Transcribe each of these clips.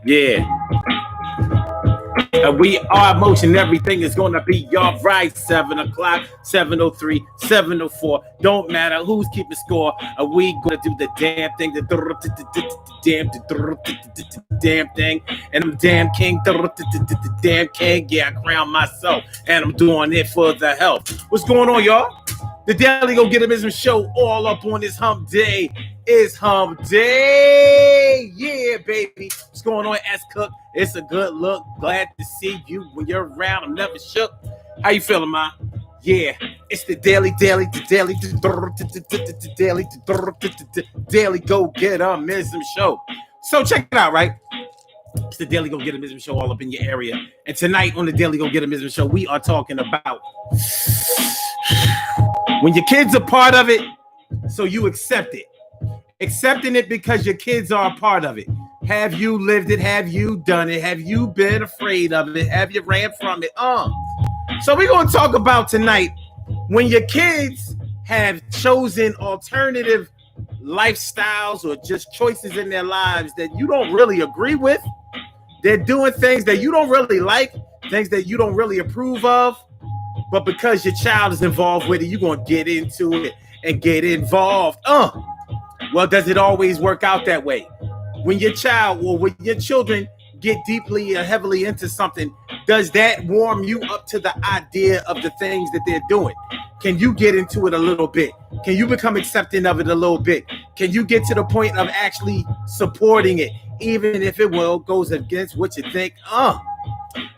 Yeah. We are motion. Everything is going to be all right. 7 o'clock, 7:03, 7:04. Don't matter who's keeping score. We going to do the damn thing. The damn thing. And I'm damn king. Damn king. Yeah, I crown myself. And I'm doing it for the health. What's going on, y'all? The Daily Go Get 'Em Ism show all up on this hump day. It's hump day. Yeah, baby. What's going on, S Cook? It's a good look. Glad to see you when you're around. I'm never shook. How you feeling, man? Yeah, it's the daily Go Get 'Em Ism show. So check it out, right? It's the Daily Go Get 'Em Ism show all up in your area. And tonight on the Daily Go Get 'Em Ism show, we are talking about when your kids are part of it, so you accept it. Accepting it because your kids are a part of it. Have you lived it? Have you done it? Have you been afraid of it? Have you ran from it? So we're going to talk about tonight when your kids have chosen alternative lifestyles or just choices in their lives that you don't really agree with. They're doing things that you don't really like, things that you don't really approve of. But because your child is involved with it, you're going to get into it and get involved. Well, does it always work out that way? When your child or when your children get deeply or heavily into something, does that warm you up to the idea of the things that they're doing? Can you get into it a little bit? Can you become accepting of it a little bit? Can you get to the point of actually supporting it, even if it goes against what you think?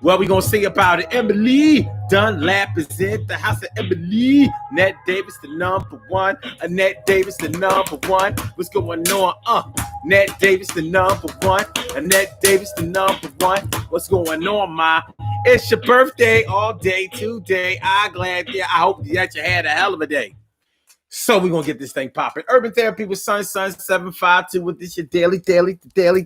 Well, we're going to see about it. Emily Dunlap is in the house of Emily. Annette Davis, the number one. Annette Davis, the number one. What's going on? Annette Davis, the number one. Annette Davis, the number one. What's going on, ma? It's your birthday all day today. I hope that you had a hell of a day. So we're going to get this thing popping. Urban Therapy with Sun 752 with this your daily. The Daily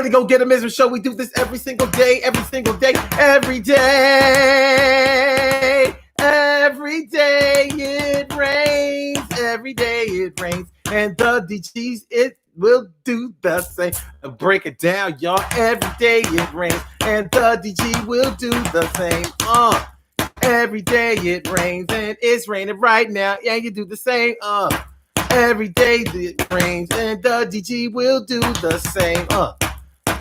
Go Get 'Em Ism show. We do this every single day. Every day it rains. Every day it rains. And the DGs, it will do the same. Break it down, y'all. Every day it rains. And the DG will do the same. Every day it rains and it's raining right now. Yeah, you do the same. Every day it rains and the DG will do the same.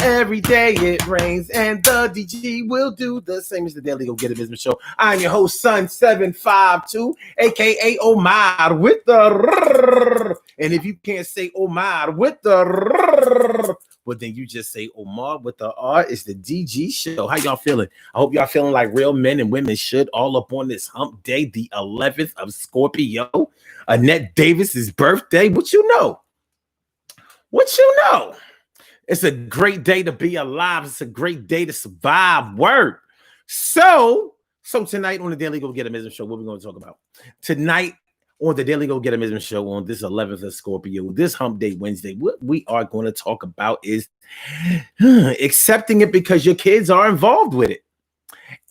Every day it rains and the DG will do the same. It's the Daily Go Get 'Em Ism show. I'm your host, Sun 752, aka Omar with the. And if you can't say Omar with the. Well, then you just say Omar with the R. It's the DG show. How y'all feeling? I hope y'all feeling like real men and women should, all up on this hump day, the 11th of Scorpio. Annette Davis's birthday. What you know? It's a great day to be alive. It's a great day to survive. Word. So tonight on the Daily Go Get 'Em Ism show, what we're going to talk about? Tonight on the Daily Go Get 'Em Ism show on this 11th of Scorpio, this hump day Wednesday, what we are going to talk about is accepting it because your kids are involved with it.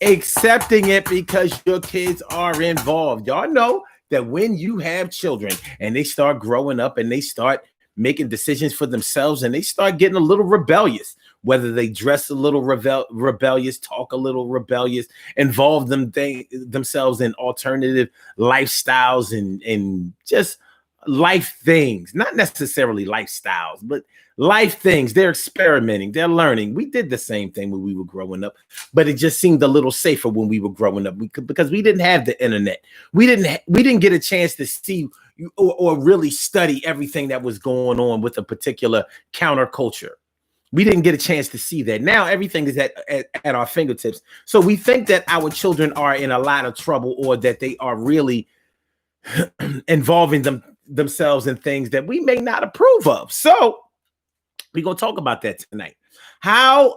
Accepting it because your kids are involved. Y'all know that when you have children and they start growing up and they start making decisions for themselves and they start getting a little rebellious, whether they dress a little rebellious, talk a little rebellious, involve themselves in alternative lifestyles and just life things, not necessarily lifestyles, but life things. They're experimenting, they're learning. We did the same thing when we were growing up, but it just seemed a little safer when we were growing up because we didn't have the internet. We didn't get a chance to see or really study everything that was going on with a particular counterculture. We didn't get a chance to see that. Now everything is at our fingertips. So we think that our children are in a lot of trouble or that they are really involving themselves in things that we may not approve of. So we're going to talk about that tonight. How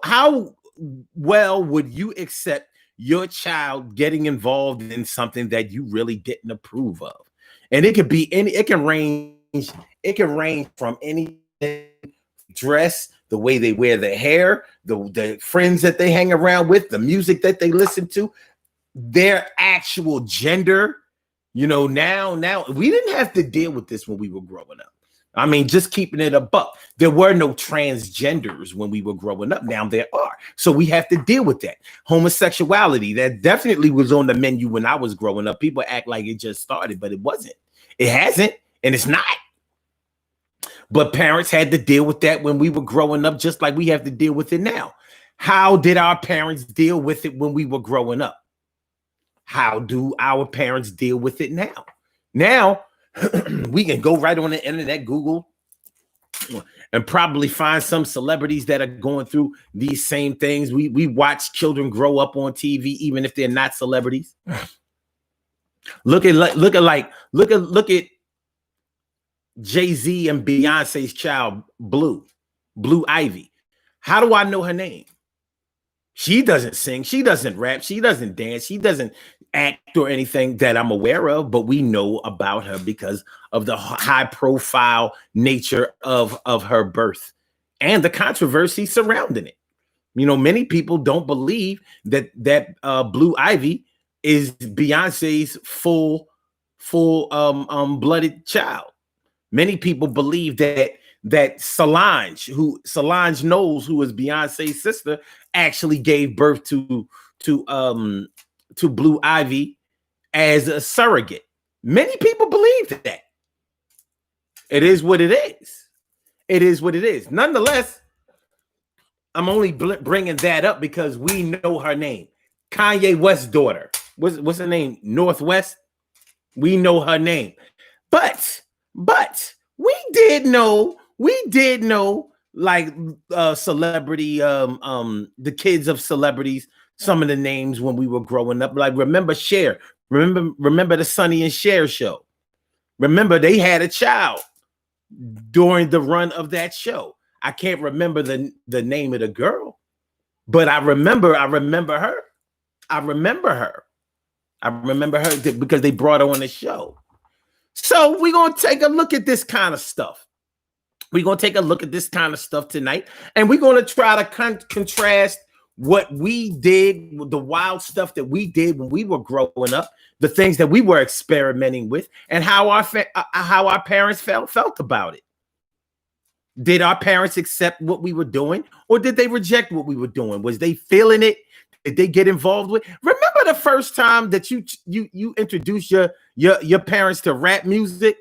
well would you accept your child getting involved in something that you really didn't approve of? And it could be it can range from any dress, the way they wear their hair, the friends that they hang around with, the music that they listen to, their actual gender. You know, now we didn't have to deal with this when we were growing up. I mean, just keeping it a buck. There were no transgenders when we were growing up. Now there are. So we have to deal with that. Homosexuality, that definitely was on the menu when I was growing up. People act like it just started, but it wasn't. It hasn't, and it's not. But parents had to deal with that when we were growing up, just like we have to deal with it now. How did our parents deal with it when we were growing up? How do our parents deal with it now? Now, we can go right on the internet, Google, and probably find some celebrities that are going through these same things. We watch children grow up on TV, even if they're not celebrities. Look at Jay-Z and Beyonce's child, Blue Ivy. How do I know her name? She doesn't sing, she doesn't rap, she doesn't dance, she doesn't act or anything that I'm aware of, but we know about her because of the high profile nature of her birth and the controversy surrounding it. You know, many people don't believe that Blue Ivy is Beyonce's full blooded child. Many people believe that Solange Knowles, who is Beyonce's sister, actually gave birth to Blue Ivy as a surrogate. Many people believe that. It is what it is. It is what it is. Nonetheless, I'm only bringing that up because we know her name. Kanye West's daughter. What's her name? Northwest. We know her name. But we did know like celebrity the kids of celebrities, some of the names when we were growing up. Like remember Cher, remember the Sonny and Cher show. Remember they had a child during the run of that show. I can't remember the name of the girl, but I remember her. I remember her because they brought her on the show. So we're going to take a look at this kind of stuff. We're going to take a look at this kind of stuff tonight, and we're going to try to contrast what we did, the wild stuff that we did when we were growing up, the things that we were experimenting with, and how our parents felt about it. Did our parents accept what we were doing, or did they reject what we were doing? Was they feeling it? Did they get involved with? Remember the first time that you introduced your parents to rap music?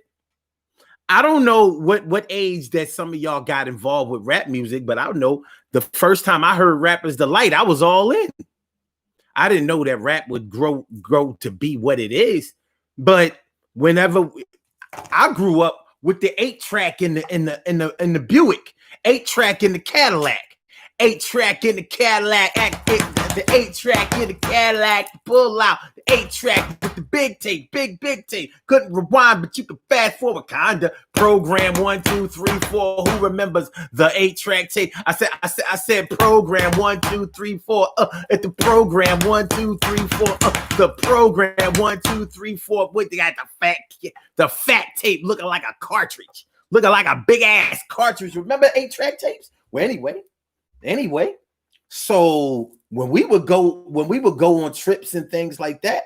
I don't know what age that some of y'all got involved with rap music, but I know the first time I heard Rapper's Delight, I was all in. I didn't know that rap would grow to be what it is, but whenever I grew up with the 8-track in the Buick, 8-track in the Cadillac, 8-track in the Cadillac, the 8-track in the Cadillac, pull out the 8-track with the big tape, big tape. Couldn't rewind, but you could fast forward, kinda. Program 1, 2, 3, 4. Who remembers the 8-track tape? I said program 1, 2, 3, 4. At the program 1, 2, 3, 4. The program 1, 2, 3, 4. Wait, they got the fat tape looking like a cartridge, looking like a big ass cartridge. Remember 8-track tapes? Well, anyway, so when we would go on trips and things like that,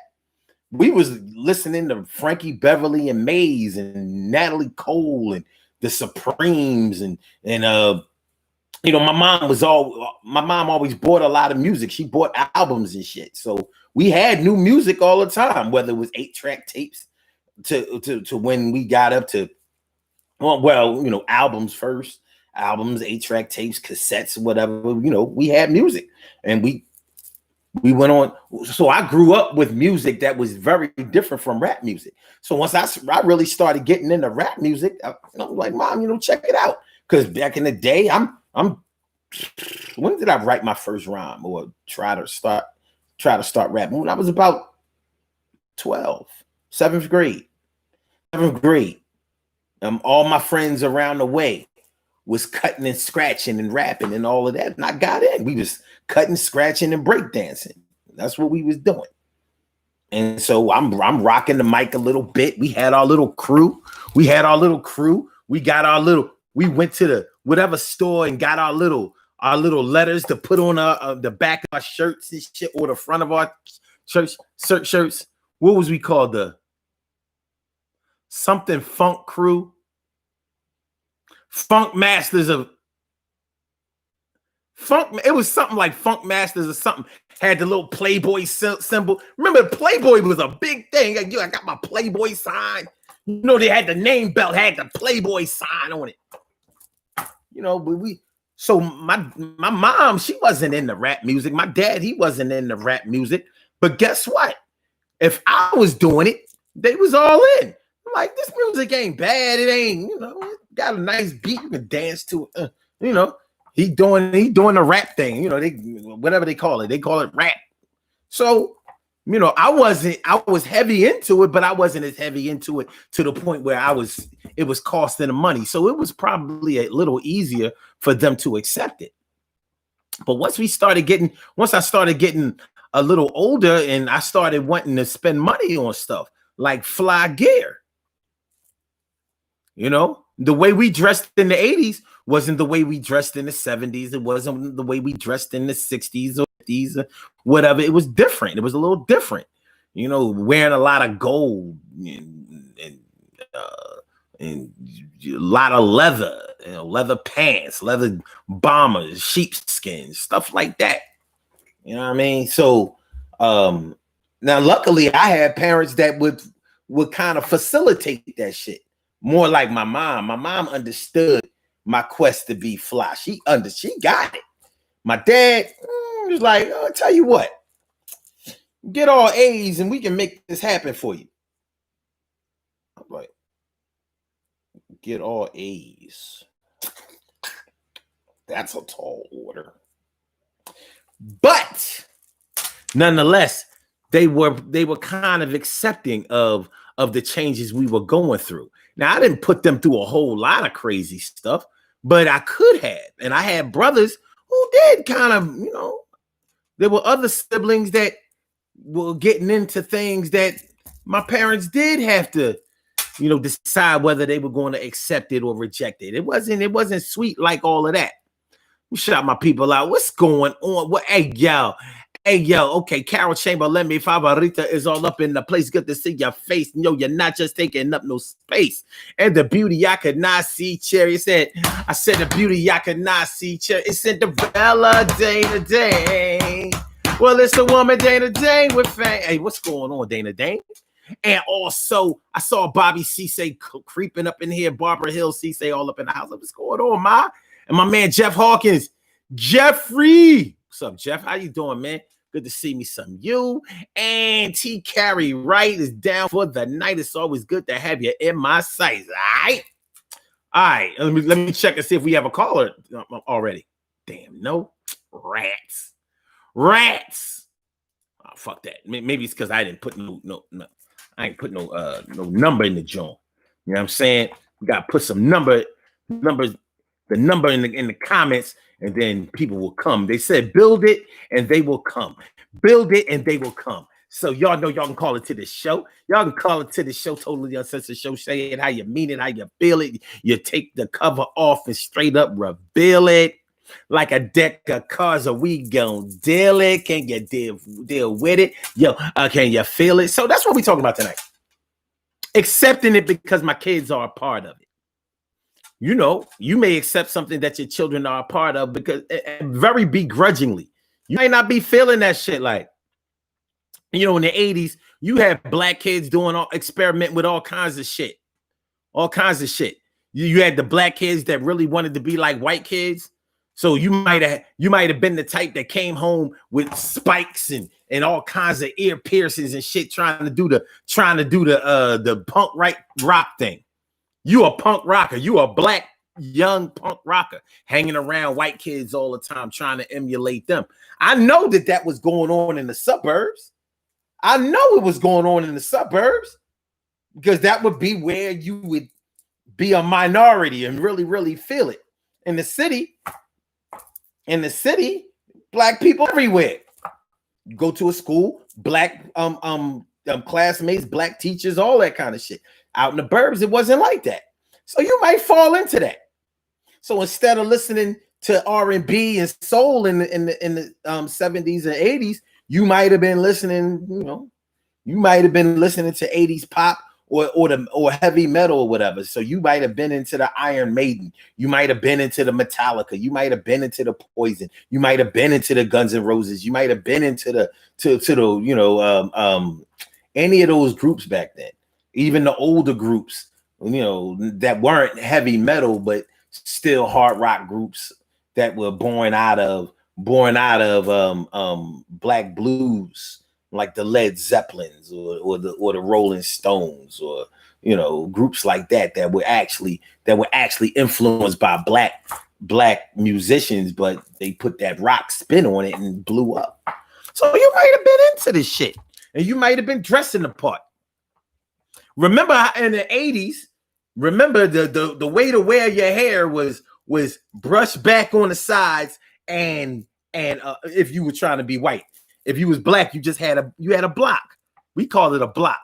we was listening to Frankie Beverly and Maze and Natalie Cole and the Supremes and you know, my mom always bought a lot of music. She bought albums and shit. So we had new music all the time, whether it was 8-track tapes to when we got up to well, you know, albums first. Albums, 8-track tapes, cassettes, whatever, you know, we had music and we went on. So I grew up with music that was very different from rap music. So once I really started getting into rap music, I was like, Mom, you know, check it out. Because back in the day, when did I write my first rhyme or try to start rapping? When I was about 12, 7th grade. All my friends around the way was cutting and scratching and rapping and all of that. And I got in. We was cutting, scratching, and breakdancing. That's what we was doing. And so I'm rocking the mic a little bit. We had our little crew. We got our little, we went to the whatever store and got our little letters to put on the back of our shirts and shit, or the front of our shirts. What was we called? The something funk crew. Funk Masters of Funk. It was something like Funk Masters or something. Had the little Playboy symbol. Remember, Playboy was a big thing. I got my Playboy sign. You know, they had the name belt, had the Playboy sign on it. You know, but so my mom, she wasn't into rap music. My dad, he wasn't into rap music. But guess what? If I was doing it, they was all in. I'm like, this music ain't bad. It ain't, you know, it got a nice beat. You can dance to it. You know, he doing the rap thing. You know, they whatever they call it rap. So, you know, I was heavy into it, but I wasn't as heavy into it to the point where it was costing them money. So it was probably a little easier for them to accept it. But once I started getting a little older and I started wanting to spend money on stuff like fly gear, you know, the way we dressed in the 80s wasn't the way we dressed in the 70s. It wasn't the way we dressed in the 60s or 50s or whatever. It was different. It was a little different, you know, wearing a lot of gold and a lot of leather, you know, leather pants, leather bombers, sheepskin, stuff like that. You know what I mean? So now luckily I had parents that would kind of facilitate that shit. More like my mom. My mom understood my quest to be fly. She got it. My dad was like, oh, I'll tell you what, get all A's and we can make this happen for you. I'm like, get all A's. That's a tall order. But nonetheless, they were kind of accepting of the changes we were going through. Now, I didn't put them through a whole lot of crazy stuff, but I could have. And I had brothers who did kind of, you know, there were other siblings that were getting into things that my parents did have to, you know, decide whether they were going to accept it or reject it. It wasn't sweet like all of that. Shout my people out. What's going on? What? Hey, yo. Okay, Carol Chamber, let me favorita is all up in the place. Good to see your face. No, you're not just taking up no space. And the beauty I could not see, Cherry said. I said the beauty I could not see, Cherry. It's Cinderella Dana Dane. Well, it's the woman Dana Dane with fame. Hey, what's going on, Dana Dane? And also, I saw Bobby Cisse creeping up in here. Barbara Hill Cisse all up in the house. What's going on, Ma? And my man Jeff Hawkins. Jeffrey. What's up, Jeff? How you doing, man? Good to see me some you. And T. Carey Wright is down for the night. It's always good to have you in my sights. All right. Let me check and see if we have a caller already. Damn, no. Rats. Oh, fuck that. Maybe it's because I didn't put no. I ain't put no number in the joint. You know what I'm saying? We gotta put some numbers, the number in the comments. And then people will come. They said, build it and they will come. Build it and they will come. So y'all know y'all can call it to the show. Y'all can call it to the show, totally uncensored show. Say it how you mean it, how you feel it. You take the cover off and straight up reveal it. Like a deck of cards, are we gonna deal it? Can you deal with it? Yo, can you feel it? So that's what we're talking about tonight. Accepting it because my kids are a part of it. You know, you may accept something that your children are a part of because very begrudgingly. You may not be feeling that shit. Like, you know, in the 80s, you had black kids experiment with all kinds of shit. You had the black kids that really wanted to be like white kids. So you might have been the type that came home with spikes and all kinds of ear piercings and shit, trying to do the punk rock thing. You a punk rocker. You a black young punk rocker hanging around white kids all the time, trying to emulate them. I know that was going on in the suburbs. I know it was going on in the suburbs because that would be where you would be a minority and really, really feel it. In the city, black people everywhere. You go to a school, black classmates, black teachers, all that kind of shit. Out in the burbs, it wasn't like that. So you might fall into that. So instead of listening to R&B and soul in the 70s and 80s, you might have been listening, to 80s pop or heavy metal or whatever. So you might have been into the Iron Maiden, you might have been into the Metallica, you might have been into the Poison, you might have been into the Guns N' Roses, you might have been into the any of those groups back then, even the older groups, that weren't heavy metal but still hard rock groups that were born out of black blues, like the Led Zeppelins or the Rolling Stones, or groups like that were actually influenced by black musicians, but they put that rock spin on it and blew up. So you might have been into this shit, and you might have been dressing the part. Remember in the 80s, remember the way to wear your hair was brushed back on the sides, and if you were trying to be white. If you was black, you had a block. We called it a block.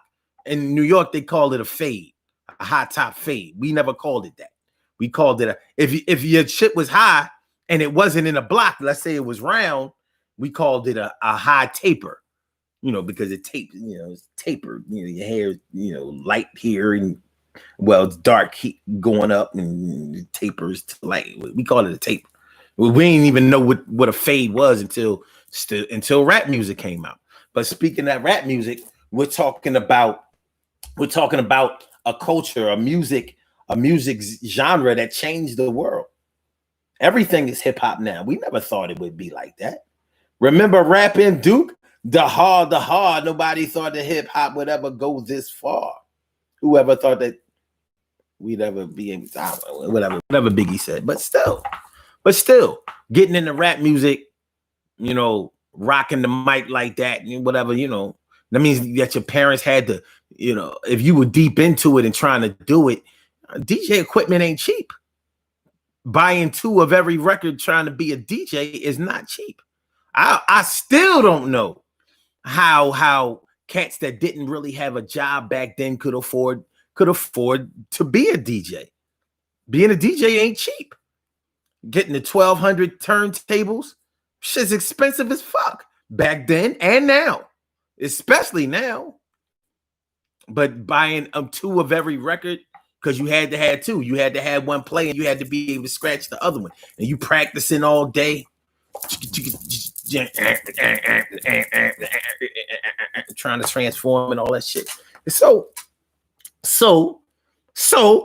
In New York, they called it a fade, a high top fade. We never called it that. We called it if your shit was high and it wasn't in a block, let's say it was round, we called it a high taper, because it taped, it's tapered, your hair, light here and it's dark going up and it tapers to light. We call it a taper. We didn't even know what a fade was until rap music came out. But speaking of rap music, we're talking about a culture, a music genre that changed the world. Everything is hip hop now. We never thought it would be like that. Remember rapping Duke? The hard. Nobody thought that hip hop would ever go this far. Whoever thought that we'd ever be in, whatever Biggie said. But still, getting into rap music, rocking the mic like that and whatever, that means that your parents had to, if you were deep into it and trying to do it, DJ equipment ain't cheap. Buying 2 of every record trying to be a DJ is not cheap. I still don't know how cats that didn't really have a job back then could afford to be a DJ. Being a DJ ain't cheap. Getting the 1,200 turntables, shit's expensive as fuck back then and now, especially now. But buying 2 of every record, because you had to have 2. You had to have one play and you had to be able to scratch the other one. And you practicing all day, trying to transform and all that shit. So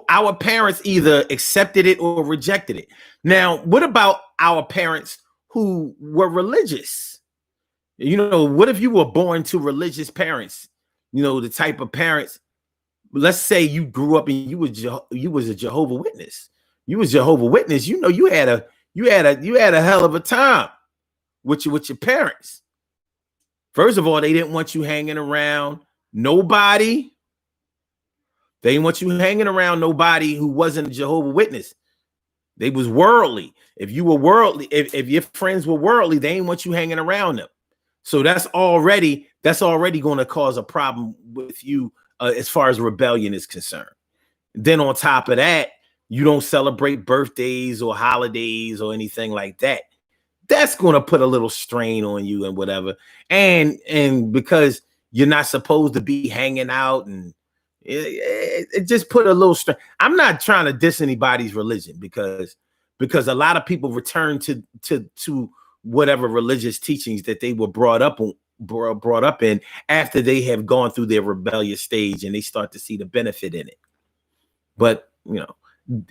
our parents either accepted it or rejected it. Now, what about our parents who were religious? What if you were born to religious parents? The type of parents. Let's say you grew up and you was a Jehovah's Witness. You was Jehovah's Witness. You had a hell of a time with your parents. First of all, they didn't want you hanging around nobody. They didn't want you hanging around nobody who wasn't a Jehovah's Witness. They was worldly. If you were worldly, if your friends were worldly, they didn't want you hanging around them. So that's already going to cause a problem with you as far as rebellion is concerned. Then on top of that, you don't celebrate birthdays or holidays or anything like that. That's going to put a little strain on you and whatever. And because you're not supposed to be hanging out, and it just put a little strain. I'm not trying to diss anybody's religion because a lot of people return to whatever religious teachings that they were brought up in after they have gone through their rebellious stage and they start to see the benefit in it. But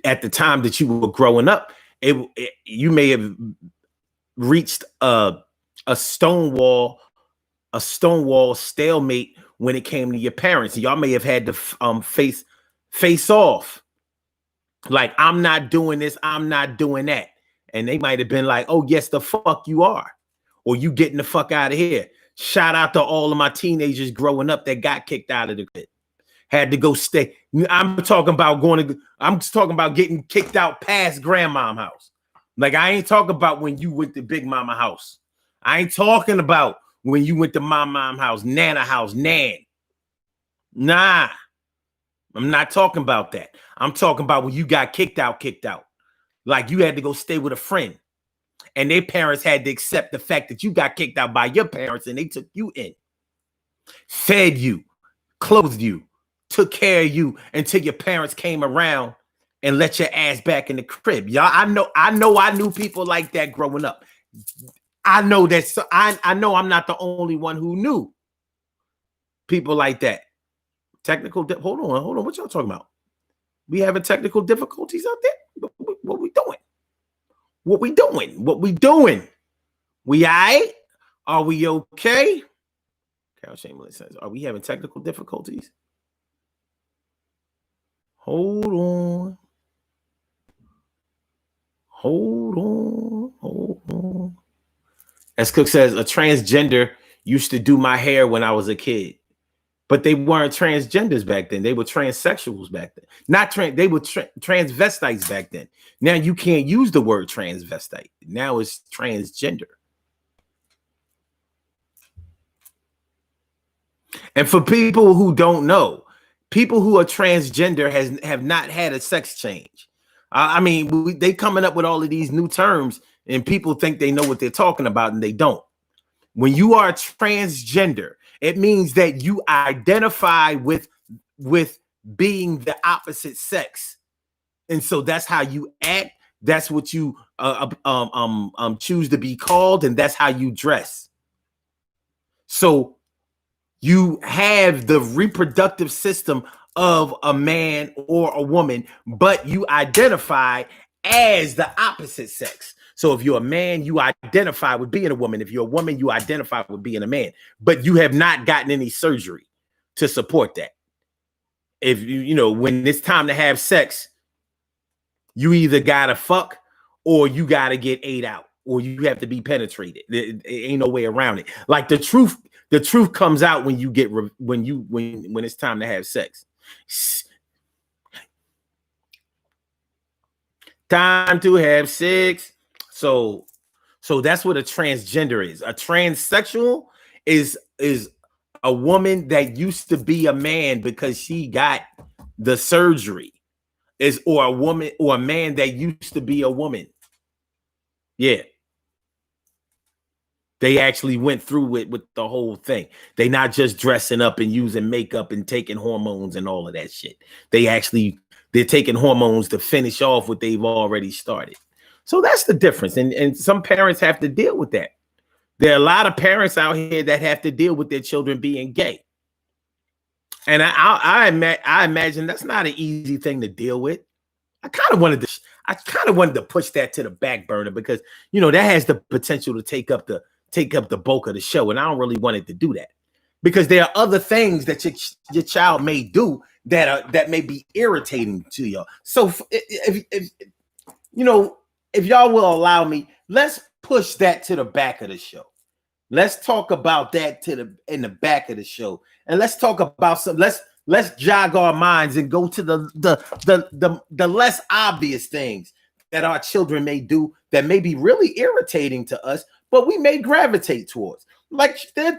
at the time that you were growing up, you may have reached a stonewall stalemate when it came to your parents. Y'all may have had to face off, like, I'm not doing this, I'm not doing that. And they might have been like, oh, yes, the fuck you are. Or you getting the fuck out of here. Shout out to all of my teenagers growing up that got kicked out of the pit. Had to go stay. I'm talking about getting kicked out past grandma's house. Like, I ain't talking about when you went to Big Mama house. I ain't talking about when you went to my mom's house, Nana house, Nan. Nah, I'm not talking about that. I'm talking about when you got kicked out. Like, you had to go stay with a friend. And their parents had to accept the fact that you got kicked out by your parents and they took you in, fed you, clothed you, took care of you until your parents came around and let your ass back in the crib. Y'all, I knew people like that growing up. I know that. So I know I'm not the only one who knew people like that. Hold on. What y'all talking about? We having technical difficulties out there? What we doing? What we doing? We all right? Are we okay? Carol Chamberlain says, are we having technical difficulties? Hold on. As Cook says, a transgender used to do my hair when I was a kid. But they weren't transgenders back then. They were transsexuals back then. They were transvestites back then. Now you can't use the word transvestite. Now it's transgender. And for people who don't know, people who are transgender have not had a sex change. I mean, they coming up with all of these new terms, and people think they know what they're talking about, and they don't. When you are transgender, it means that you identify with being the opposite sex, and so that's how you act. That's what you choose to be called, and that's how you dress. So you have the reproductive system of a man or a woman, but you identify as the opposite sex. So if you're a man, you identify with being a woman. If you're a woman, you identify with being a man, but you have not gotten any surgery to support that. If you know, when it's time to have sex, you either gotta fuck or you gotta get ate out, or you have to be penetrated. There ain't no way around it. Like the truth comes out when you get when it's time to have sex. Time to have sex. So that's what a transgender is. A transsexual is a woman that used to be a man because she got the surgery. Or a woman or a man that used to be a woman. Yeah. They actually went through it with the whole thing. They not just dressing up and using makeup and taking hormones and all of that shit. They're taking hormones to finish off what they've already started. So that's the difference. And some parents have to deal with that. There are a lot of parents out here that have to deal with their children being gay. And I imagine that's not an easy thing to deal with. I kind of wanted to push that to the back burner because, you know, that has the potential to take up the bulk of the show. And I don't really want it to do that because there are other things that your child may do that may be irritating to you. So if you know, if y'all will allow me, let's push that to the back of the show. Let's talk about that in the back of the show. And let's talk about let's jog our minds and go to the less obvious things that our children may do that may be really irritating to us, but we may gravitate towards. Like there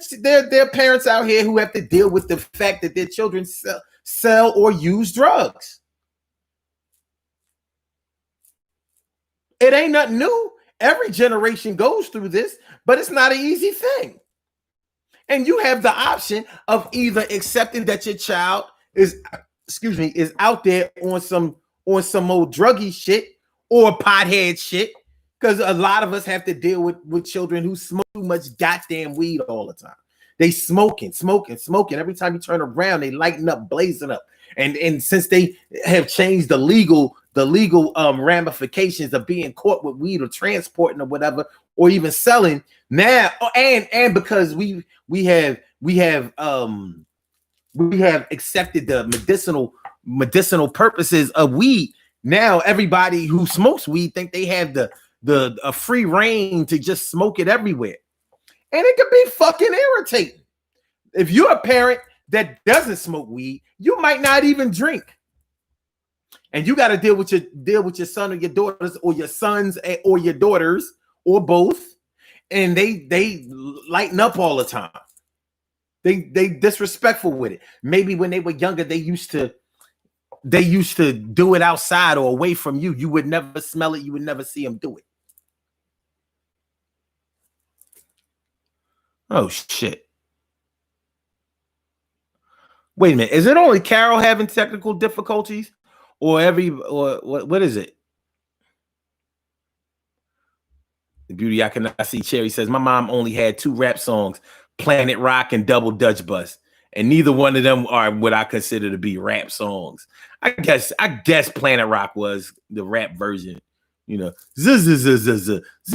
are parents out here who have to deal with the fact that their children sell or use drugs. It ain't nothing new. Every generation goes through this, but it's not an easy thing. And you have the option of either accepting that your child is out there on some old druggy shit or pothead shit, because a lot of us have to deal with children who smoke too much goddamn weed all the time. They smoking. Every time you turn around, they lighting up, blazing up. And since they have changed the legal ramifications of being caught with weed or transporting or whatever, or even selling now, and because we have accepted the medicinal purposes of weed. Now everybody who smokes weed think they have the free reign to just smoke it everywhere, and it can be fucking irritating. If you're a parent that doesn't smoke weed, you might not even drink, and you got to deal with your son or your daughters, or your sons or your daughters, or both, and they lighten up all the time. They disrespectful with it. Maybe when they were younger, they used to do it outside or away from you. You would never smell it. You would never see them do it. Oh shit. Wait a minute. Is it only Carol having technical difficulties, or what is it? The beauty I cannot see. Cherry says my mom only had 2 rap songs, Planet Rock and Double Dutch Bus, and neither one of them are what I consider to be rap songs. I guess Planet Rock was the rap version. You know,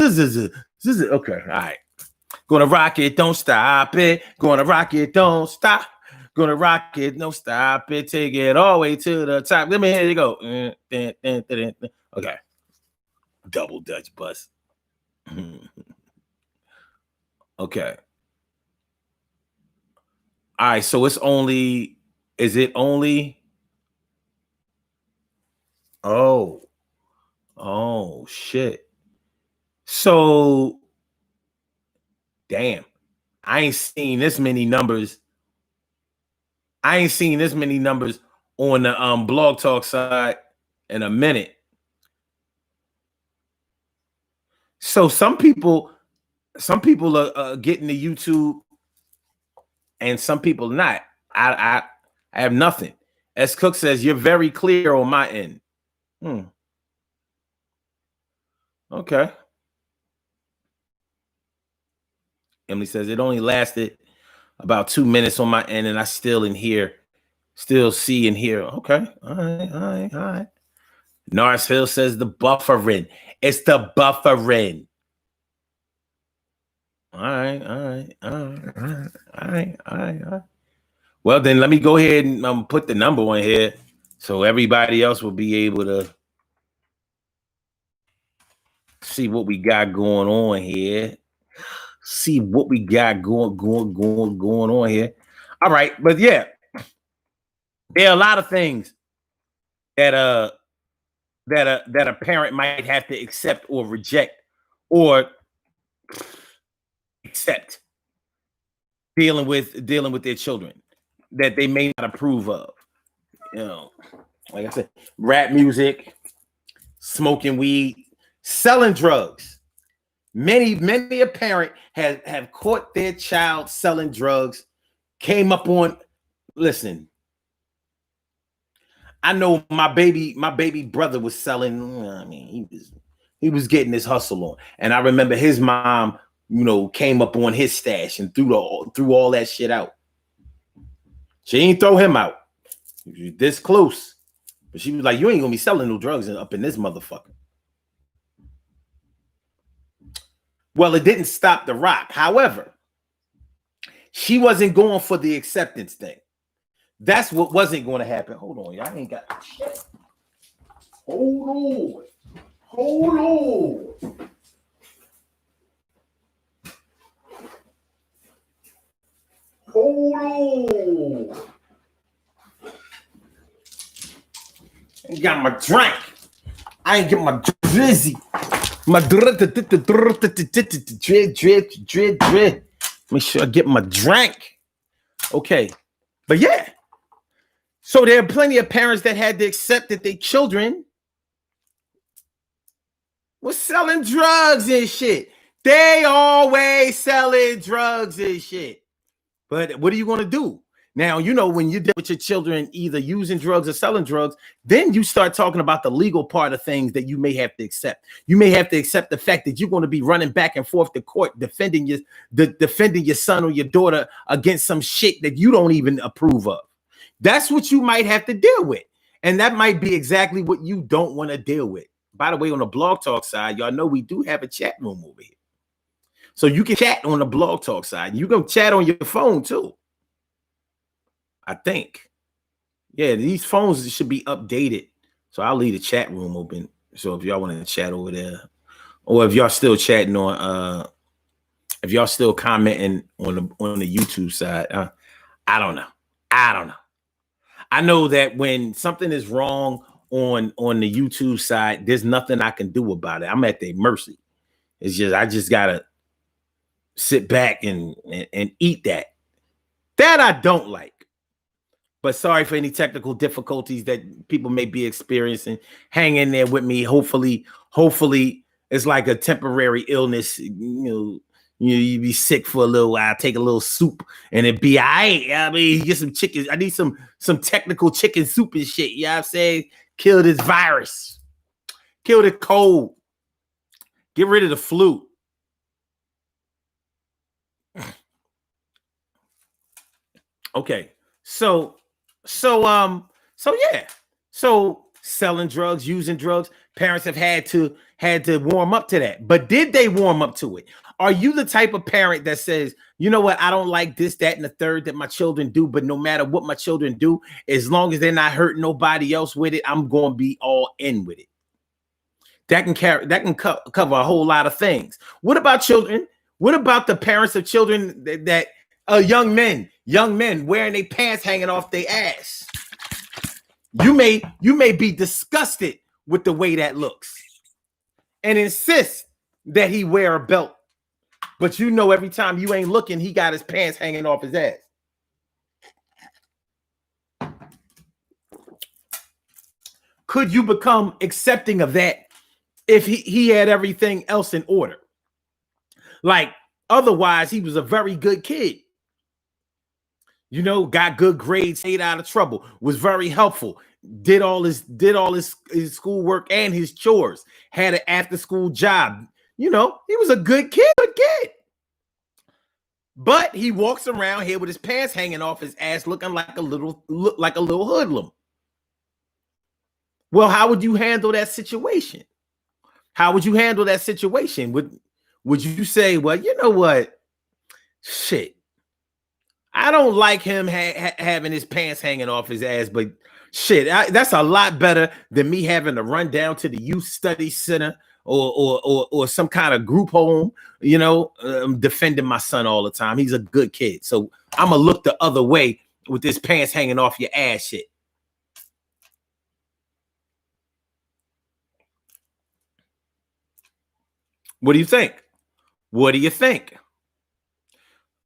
okay, all right. Gonna rock it, don't stop it. Gonna rock it, don't stop. Gonna rock it, don't stop it. Take it all the way to the top. Let me hear you go. Okay. Double Dutch Bus. Okay. All right. So is it only? Oh shit. So damn. I ain't seen this many numbers. I ain't seen this many numbers on the blog talk side in a minute. So some people are getting the YouTube, and some people not. I have nothing. As Cook says, you're very clear on my end. Okay. Emily says it only lasted about 2 minutes on my end, and I still see and hear. Okay. All right. Norris Hill says the buffering. It's the buffering. All right. Well, then let me go ahead and put the number on here so everybody else will be able to see what we got going on here. See what we got going on here. All right, but yeah, there are a lot of things that a parent might have to accept or reject or accept dealing with their children that they may not approve of. You know, like I said, rap music, smoking weed, selling drugs. Many a parent have caught their child selling drugs, came up on, listen, I know my baby brother was selling, I mean, he was getting his hustle on. And I remember his mom, came up on his stash and threw all that shit out. She ain't throw him out. This close. But she was like, you ain't gonna be selling no drugs up in this motherfucker. Well, it didn't stop the rock. However, she wasn't going for the acceptance thing. That's what wasn't going to happen. Hold on, y'all ain't got shit. Hold on. I ain't got my drink. I ain't get my drizzy. My dread. Make sure I get my drink. Okay. But yeah. So there are plenty of parents that had to accept that their children was selling drugs and shit. They always selling drugs and shit. But what are you going to do? Now, when you deal with your children either using drugs or selling drugs, then you start talking about the legal part of things that you may have to accept. You may have to accept the fact that you're going to be running back and forth to court defending your son or your daughter against some shit that you don't even approve of. That's what you might have to deal with. And that might be exactly what you don't want to deal with. By the way, on the Blog Talk side, y'all know we do have a chat room over here. So you can chat on the Blog Talk side. You can chat on your phone too. I think. Yeah, these phones should be updated. So I'll leave the chat room open. So if y'all want to chat over there, or if y'all still chatting on, if y'all still commenting on the YouTube side, I don't know. I know that when something is wrong on the YouTube side, there's nothing I can do about it. I'm at their mercy. It's just I just gotta sit back and eat that. That I don't like. But sorry for any technical difficulties that people may be experiencing. Hang in there with me. Hopefully it's like a temporary illness. You be sick for a little while, take a little soup, and it be all right. I mean, get some chicken. I need some technical chicken soup and shit. You know what I'm saying? Kill this virus. Kill the cold. Get rid of the flu. Okay. So yeah. So selling drugs, using drugs, parents have had to warm up to that. But did they warm up to it? Are you the type of parent that says, you know what, I don't like this, that, and the third that my children do, but no matter what my children do, as long as they're not hurting nobody else with it, I'm going to be all in with it. That can cover a whole lot of things. What about children? What about the parents of children that young men wearing their pants hanging off their ass? You may be disgusted with the way that looks and insist that he wear a belt, but you know every time you ain't looking, he got his pants hanging off his ass. Could you become accepting of that if he had everything else in order? Like, otherwise, he was a very good kid. You know, got good grades, stayed out of trouble, was very helpful, did all his schoolwork and his chores, had an after-school job. You know, he was a good kid. But he walks around here with his pants hanging off his ass, looking like a little hoodlum. Well, how would you handle that situation? How would you handle that situation? Would you say, well, you know what? Shit. I don't like him having his pants hanging off his ass, but shit, that's a lot better than me having to run down to the youth study center or some kind of group home, you know, defending my son all the time. He's a good kid. So I'm going to look the other way with this pants hanging off your ass shit. What do you think? What do you think?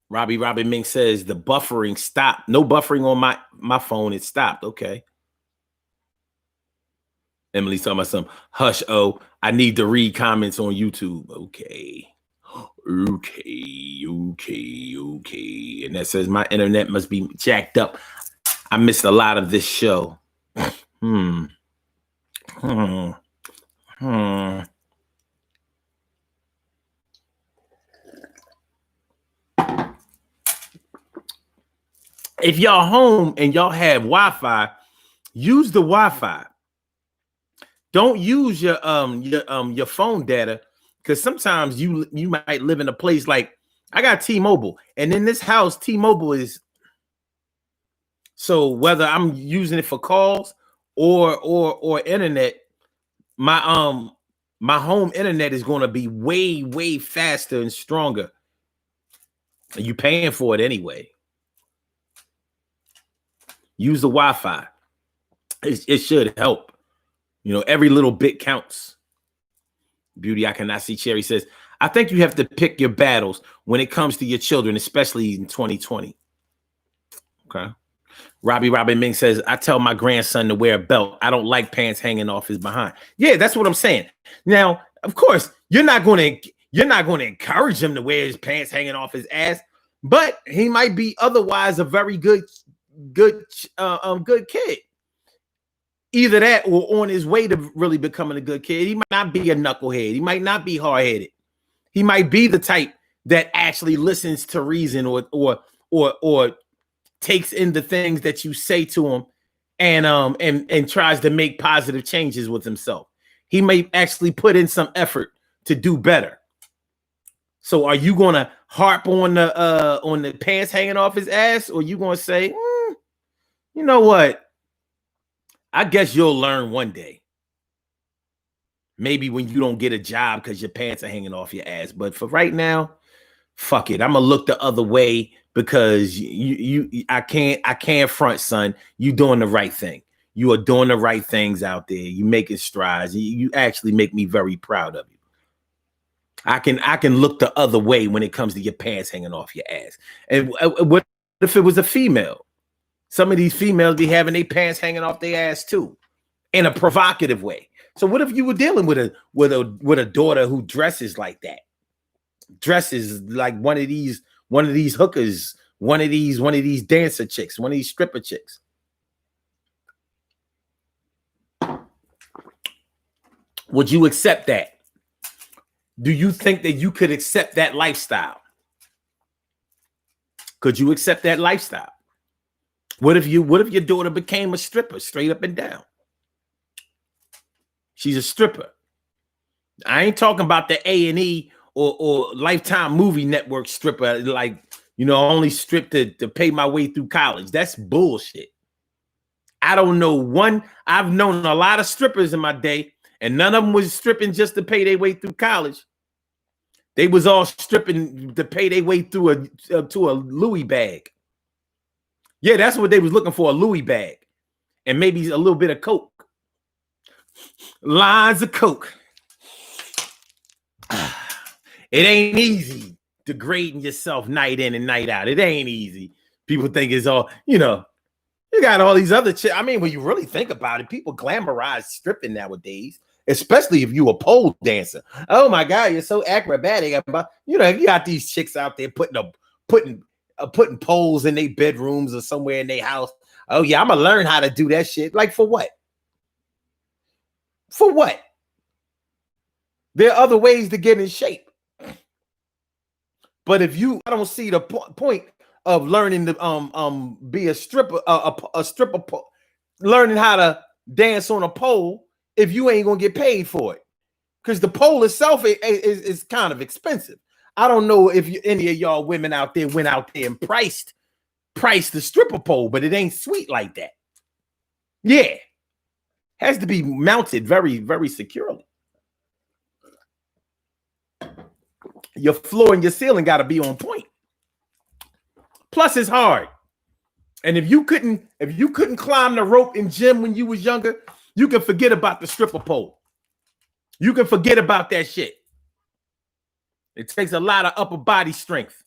Robbie Ming says the buffering stopped. No buffering on my phone. It stopped. Okay. Emily's talking about some hush. Oh, I need to read comments on YouTube. Okay. And that says my internet must be jacked up. I missed a lot of this show. If y'all home and y'all have Wi-Fi, use the Wi-Fi. Don't use your phone data, because sometimes you might live in a place like I got T-Mobile, and in this house, T-Mobile is, so whether I'm using it for calls or internet, my home internet is going to be way faster and stronger. You paying for it anyway. Use the Wi-Fi. It should help. You know, every little bit counts. Beauty I Cannot See Cherry says, I think you have to pick your battles when it comes to your children, especially in 2020. Okay. Robbie Ming says, I tell my grandson to wear a belt. I don't like pants hanging off his behind. Yeah, that's what I'm saying. Now, of course, you're not going to encourage him to wear his pants hanging off his ass, but he might be otherwise a very good kid. Either that or on his way to really becoming a good kid. He might not be a knucklehead. He might not be hard-headed. He might be the type that actually listens to reason or takes in the things that you say to him and tries to make positive changes with himself. He may actually put in some effort to do better. So are you going to harp on the pants hanging off his ass, or you going to say, you know what? I guess you'll learn one day. Maybe when you don't get a job because your pants are hanging off your ass. But for right now, fuck it. I'm gonna look the other way because I can't front, son. You doing the right thing. You are doing the right things out there. You making strides. You actually make me very proud of you. I can look the other way when it comes to your pants hanging off your ass. And what if it was a female? Some of these females be having their pants hanging off their ass too, in a provocative way. So what if you were dealing with a daughter who dresses like that? dresses like one of these hookers, one of these dancer chicks, one of these stripper chicks. Would you accept that? Do you think that you could accept that lifestyle? Could you accept that lifestyle? What if your daughter became a stripper straight up and down? She's a stripper. I ain't talking about the A&E or Lifetime Movie Network stripper, like, you know, only strip to pay my way through college. That's bullshit. I don't know one. I've known a lot of strippers in my day, and none of them was stripping just to pay their way through college. They was all stripping to pay their way through to a Louis bag. Yeah, that's what they was looking for, a Louis bag. And maybe a little bit of Coke. Lines of Coke. It ain't easy degrading yourself night in and night out. It ain't easy. People think it's all, you know, you got all these other I mean, when you really think about it, people glamorize stripping nowadays, especially if you a pole dancer. Oh my God, you're so acrobatic. You know, you got these chicks out there putting poles in their bedrooms or somewhere in their house. Oh yeah, I'm gonna learn how to do that shit. Like for what? For what? There are other ways to get in shape. But if I don't see the point of learning to be a stripper, a stripper, learning how to dance on a pole if you ain't gonna get paid for it, because the pole itself is kind of expensive. I don't know if any of y'all women out there went out there and priced the stripper pole, but it ain't sweet like that. Yeah, has to be mounted very, very securely. Your floor and your ceiling got to be on point. Plus, it's hard. And if you couldn't climb the rope in gym when you was younger, you can forget about the stripper pole. You can forget about that shit. It takes a lot of upper body strength,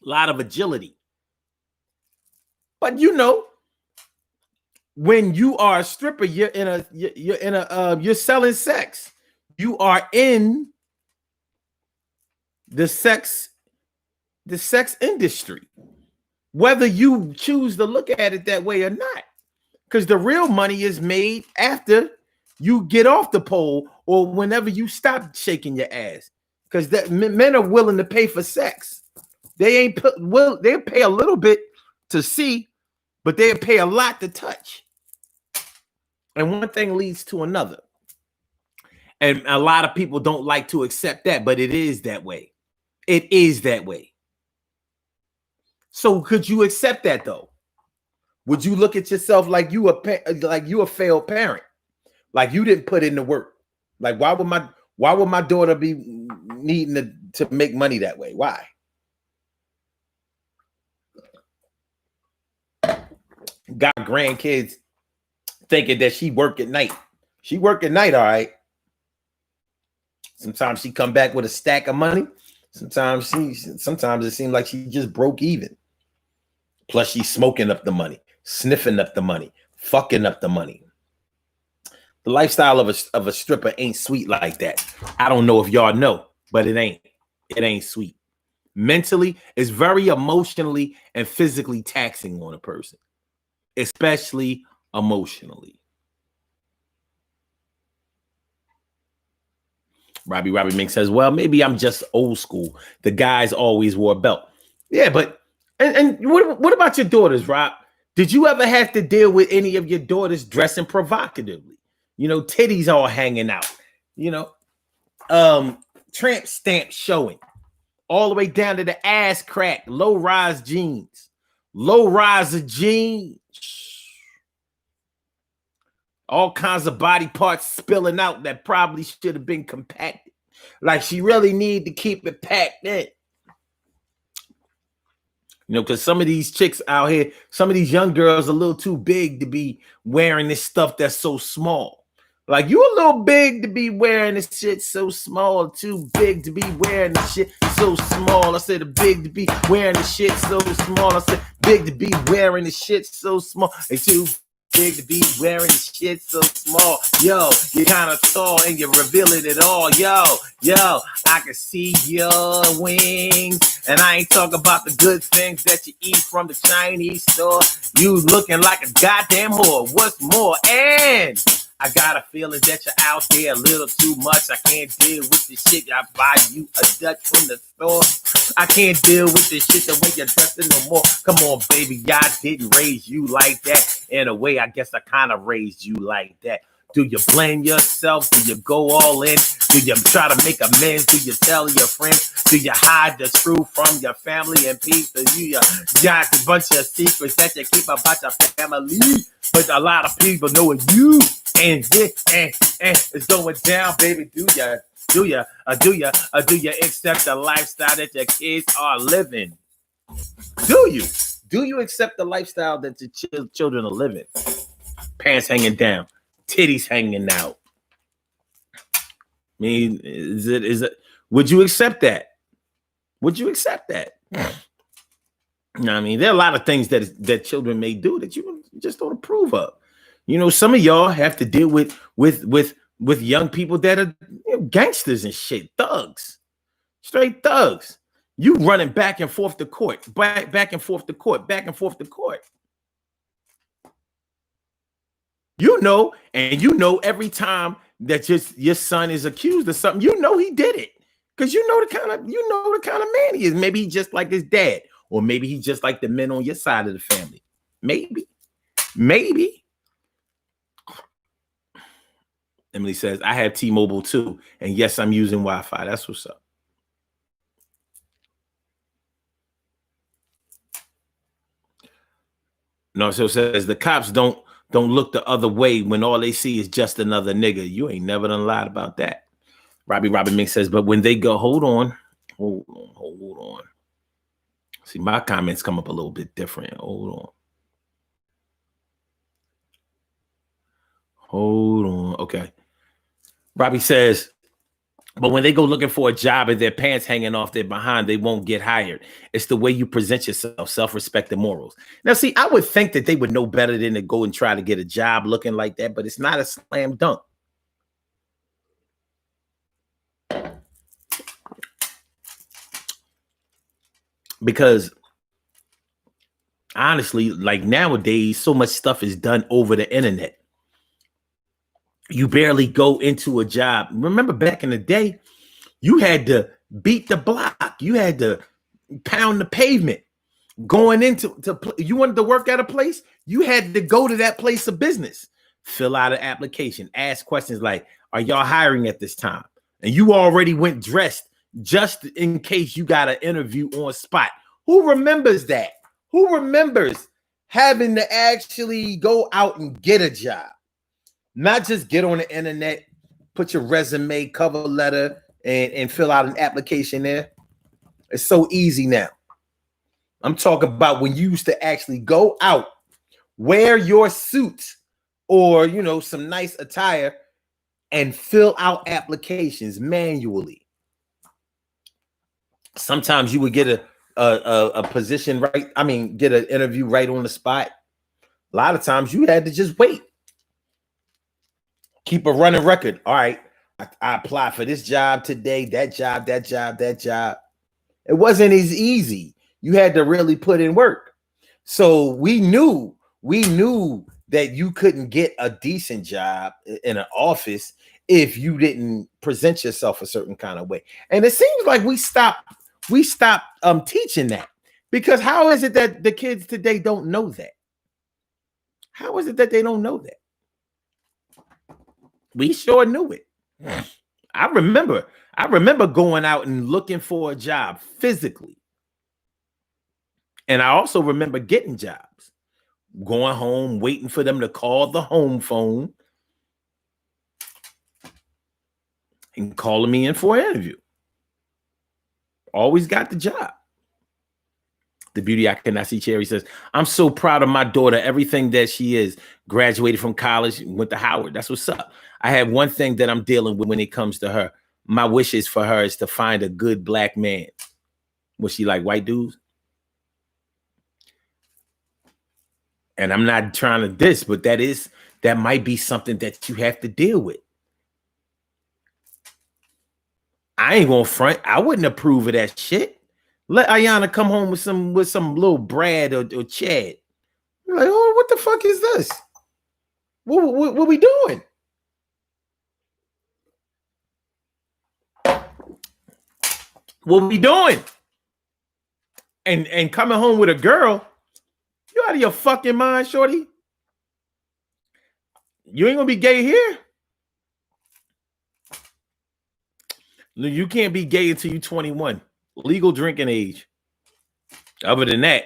a lot of agility. But you know, when you are a stripper, you're selling sex. You are in the sex industry, whether you choose to look at it that way or not, because the real money is made after you get off the pole or whenever you stop shaking your ass, because that men are willing to pay for sex. They'll pay a little bit to see, but they'll pay a lot to touch. And one thing leads to another. And a lot of people don't like to accept that, but it is that way. It is that way. So could you accept that though? Would you look at yourself like you a failed parent? Like you didn't put in the work? Like why would my daughter be needing to make money that way? Why? Got grandkids thinking that she work at night. She work at night, all right. Sometimes she come back with a stack of money. Sometimes it seems like she just broke even. Plus she's smoking up the money, sniffing up the money, fucking up the money. The lifestyle of a stripper ain't sweet like that. I don't know if y'all know, but it ain't sweet. Mentally, it's very emotionally and physically taxing on a person, especially emotionally. Robbie Mink says, well, maybe I'm just old school. The guys always wore a belt. Yeah, but and what about your daughters, Rob? Did you ever have to deal with any of your daughters dressing provocatively? You know, titties all hanging out, you know, tramp stamp showing all the way down to the ass crack, low rise jeans, all kinds of body parts spilling out that probably should have been compacted. Like she really need to keep it packed in. You know, because some of these chicks out here, some of these young girls are a little too big to be wearing this stuff that's so small. Like you a little big to be wearing this shit so small, too big to be wearing the shit so small. I said big to be wearing the shit so small. I said big to be wearing the shit so small. It's too big to be wearing shit so small. Yo, you kind of tall and you're revealing it all. Yo, I can see your wings. And I ain't talking about the good things that you eat from the Chinese store. You looking like a goddamn whore. What's more? And I got a feeling that you're out there a little too much. I can't deal with the shit. I buy you a Dutch from the store. I can't deal with the shit the way you're dressing no more. Come on, baby. I didn't raise you like that. In a way, I guess I kind of raised you like that. Do you blame yourself? Do you go all in? Do you try to make amends? Do you tell your friends? Do you hide the truth from your family and people? You got a bunch of secrets that you keep about your family. But a lot of people knowing you. And this and it's going down, baby. Do you accept the lifestyle that your kids are living? Do you accept the lifestyle that your children are living? Pants hanging down, titties hanging out. I mean, is it? Would you accept that? Would you accept that? I mean, there are a lot of things that children may do that you just don't approve of. You know, some of y'all have to deal with young people that are gangsters and shit, thugs, straight thugs. You running back and forth to court, back and forth to court, back and forth to court. You know, and you know every time that your son is accused of something, you know he did it because you know the kind of man he is. Maybe he's just like his dad, or maybe he's just like the men on your side of the family. Maybe. Emily says, I have T-Mobile too. And yes, I'm using Wi-Fi. That's what's up. No, so says the cops don't look the other way when all they see is just another nigga. You ain't never done lied about that. Robin Mink says, but when they go, hold on. See, my comments come up a little bit different. Hold on. Okay. Robbie says, but when they go looking for a job and their pants hanging off their behind, they won't get hired. It's the way you present yourself, self-respect and morals. Now, see, I would think that they would know better than to go and try to get a job looking like that, but it's not a slam dunk. Because honestly, like nowadays, so much stuff is done over the internet. You barely go into a job. Remember back in the day, you had to beat the block. You had to pound the pavement. Going into you wanted to work at a place, you had to go to that place of business, fill out an application, ask questions like, are y'all hiring at this time? And you already went dressed just in case you got an interview on spot. Who remembers that? Who remembers having to actually go out and get a job? Not just get on the internet, put your resume, cover letter, and fill out an application there. It's so easy now. I'm talking about when you used to actually go out, wear your suit or, some nice attire and fill out applications manually. Sometimes you would get a position right. I mean, get an interview right on the spot. A lot of times you had to just wait. Keep a running record. All right, I applied for this job today, that job. It wasn't as easy. You had to really put in work. So we knew that you couldn't get a decent job in an office if you didn't present yourself a certain kind of way. And it seems like we stopped teaching that, because how is it that the kids today don't know that? How is it that they don't know that? We sure knew it. I remember going out and looking for a job physically. And I also remember getting jobs, going home, waiting for them to call the home phone and calling me in for an interview. Always got the job. The beauty I cannot see Cherry says, I'm so proud of my daughter. Everything that she is, graduated from college, went to Howard. That's what's up. I have one thing that I'm dealing with when it comes to her. My wishes for her is to find a good black man. Was she like white dudes? And I'm not trying to diss, but that might be something that you have to deal with. I ain't gonna front. I wouldn't approve of that shit. Let Ayana come home with some little Brad or Chad. You're like, oh, what the fuck is this? What we doing? What we doing? And coming home with a girl, you out of your fucking mind, shorty? You ain't gonna be gay here. You can't be gay until you're 21. Legal drinking age. Other than that,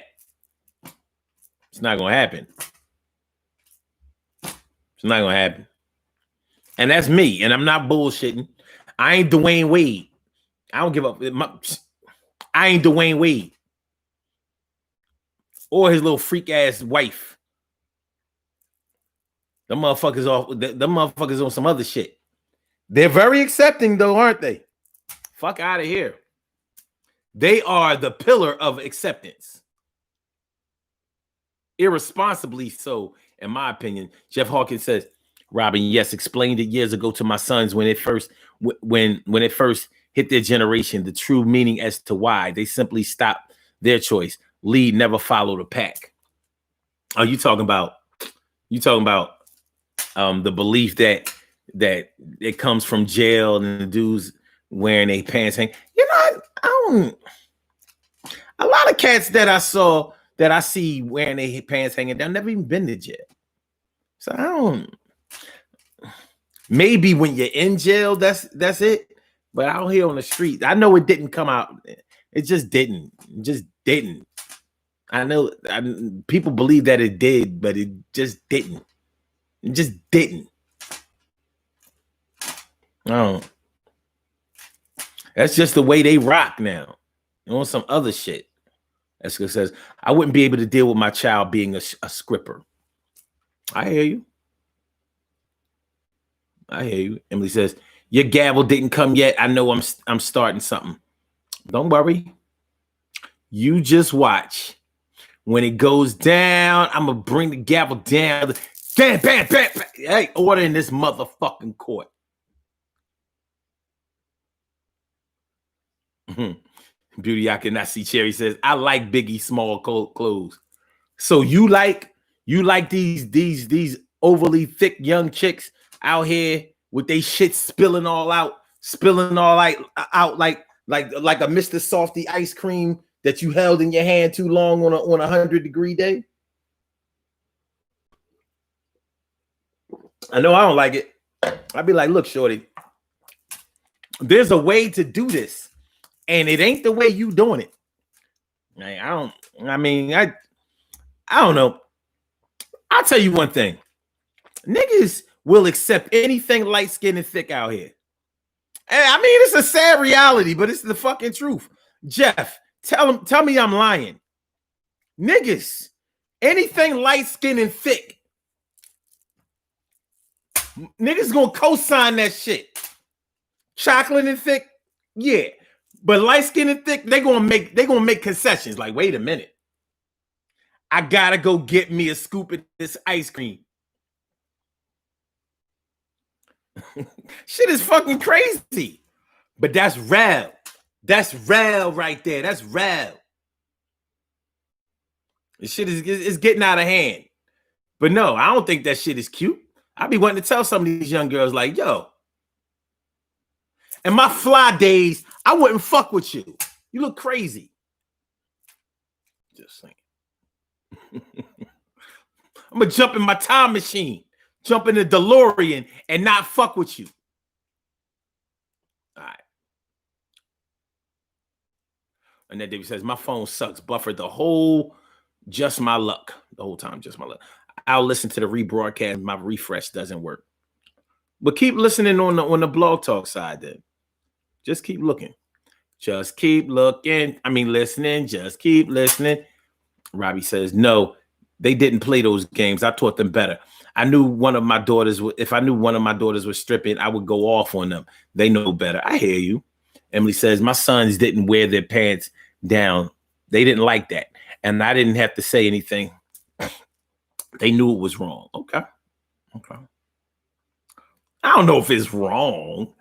it's not gonna happen. It's not gonna happen. And that's me. And I'm not bullshitting. I ain't Dwayne Wade. I don't give up. I ain't Dwayne Wade. Or his little freak ass wife. Them motherfuckers on some other shit. They're very accepting though, aren't they? Fuck out of here. They are the pillar of acceptance. Irresponsibly so, in my opinion. Jeff Hawkins says, Robin, yes, explained it years ago to my sons when it first hit their generation, the true meaning as to why they simply stopped their choice. Lead, never follow the pack. Are you talking about the belief that it comes from jail and the dudes wearing their pants hang? You know, I don't. A lot of cats that I see wearing their pants hanging down never even been to jail. So I don't. Maybe when you're in jail, that's it. But out here on the street, I know it didn't come out. It just didn't. It just didn't. I know people believe that it did, but it just didn't. It just didn't. Oh, that's just the way they rock now. On some other shit. Eska says, I wouldn't be able to deal with my child being a scripper. I hear you. I hear you. Emily says, your gavel didn't come yet. I know I'm starting something. Don't worry. You just watch. When it goes down, I'm going to bring the gavel down. Bam, bam, bam, bam. Hey, order in this motherfucking court. Beauty, I cannot see. Cherry says, I like Biggie small clothes. So you like these overly thick young chicks out here with they shit spilling all out like a Mr. Softy ice cream that you held in your hand too long on a 100-degree day? I know I don't like it. I'd be like, look, shorty, there's a way to do this, and it ain't the way you doing it. I don't know. I'll tell you one thing. Niggas will accept anything light skinned and thick out here. And I mean, it's a sad reality, but it's the fucking truth. Jeff, tell me I'm lying. Niggas, anything light skinned and thick, niggas gonna co-sign that shit. Chocolate and thick, yeah. But light skinned and thick, they gonna make concessions. Like, wait a minute. I gotta go get me a scoop of this ice cream. Shit is fucking crazy. But that's real. That's real right there. That's real. This shit is getting out of hand. But no, I don't think that shit is cute. I be wanting to tell some of these young girls like, yo, in my fly days, I wouldn't fuck with you. You look crazy. Just saying. I'm gonna jump in my time machine, jump in the DeLorean, and not fuck with you. All right. And then David says, my phone sucks. Buffered the whole just my luck. The whole time, just my luck. I'll listen to the rebroadcast. My refresh doesn't work. But keep listening on the blog talk side then. Just keep looking. Just keep looking. I mean, listening. Just keep listening. Robbie says, no, they didn't play those games. I taught them better. I knew one of my daughters, if I knew one of my daughters was stripping, I would go off on them. They know better. I hear you. Emily says, my sons didn't wear their pants down. They didn't like that. And I didn't have to say anything. They knew it was wrong. Okay. I don't know if it's wrong.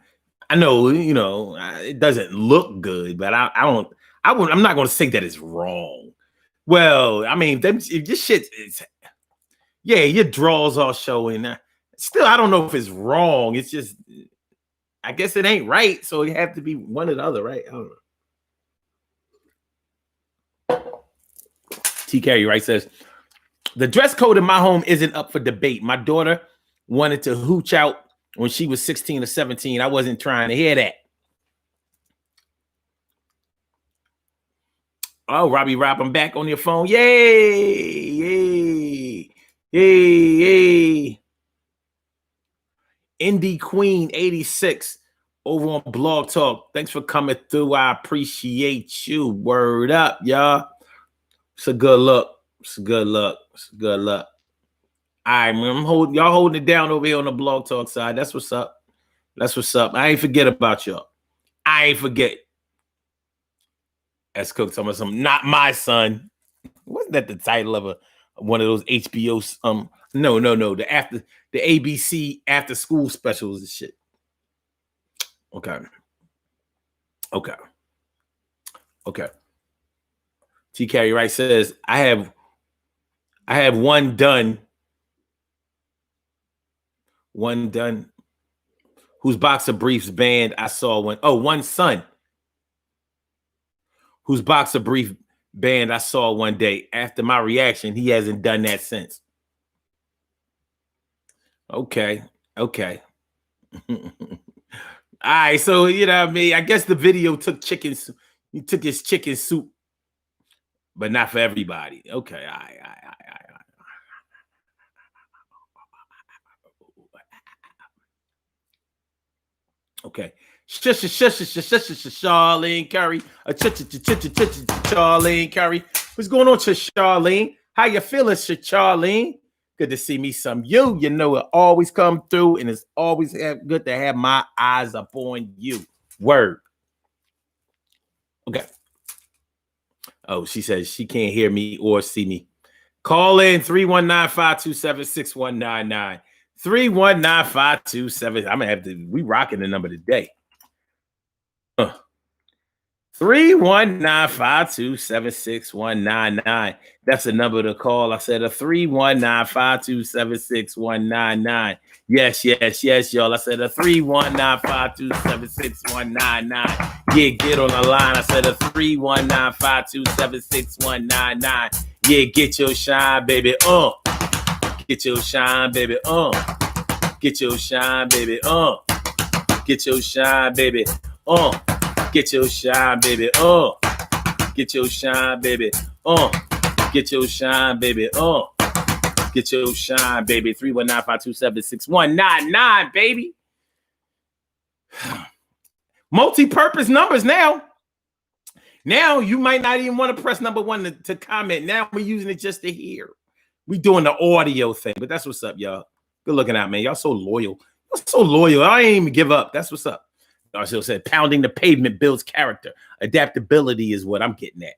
I know, it doesn't look good, but I'm not going to say that it's wrong. Well, I mean, this shit is, yeah, your draws are showing. Still, I don't know if it's wrong. It's just, I guess it ain't right. So it have to be one or the other, right? I don't know. T. Carey, right, says, the dress code in my home isn't up for debate. My daughter wanted to hooch out when she was 16 or 17. I wasn't trying to hear that. Oh, Robbie Rob, I'm back on your phone. Yay! Yay! Yay! Indie Queen 86 over on Blog Talk. Thanks for coming through. I appreciate you. Word up, y'all. It's a good look. It's a good look. It's a good look. All right, man. Y'all holding it down over here on the Blog Talk side. That's what's up. That's what's up. I ain't forget about y'all. I ain't forget. S. Cook talking about something. Not my son. Wasn't that the title of one of those HBO? No. The ABC after school specials and shit. Okay. T. Carey Wright says, I have one done. Whose boxer briefs banned. I saw one. Oh, one son. Whose boxer brief banned I saw one day. After my reaction, he hasn't done that since. Okay. All right, so you know what I mean. I guess the video took chicken soup. He took his chicken soup, but not for everybody. Okay, all right. Okay. Charlene Curry. Charlene Curry. What's going on, Charlene? How you feeling, Charlene? Good to see me some you. You know it always come through, and it's always good to have my eyes up on you. Word. Okay. Oh, she says she can't hear me or see me. Call in 319-527-6199. 319-527. I'm gonna have to. We rocking the number today. 319-527-6199. That's the number to call. I said a 319-527-6199. Yes, y'all. I said a 319-527-6199. Yeah, get on the line. I said a 319-527-6199. Yeah, get your shine, baby. Get your shine, baby. Get your shine, baby. Get your shine, baby. Get your shine, baby. Get your shine, baby. Get your shine, baby. Get your shine, baby. 319-527-6199, baby. Multi-purpose numbers now. Now you might not even want to press number one to comment. Now we're using it just to hear. We doing the audio thing, but that's what's up, y'all. Good looking out, man. Y'all so loyal. Y'all so loyal. I ain't even give up. That's what's up. I still said pounding the pavement builds character. Adaptability is what I'm getting at.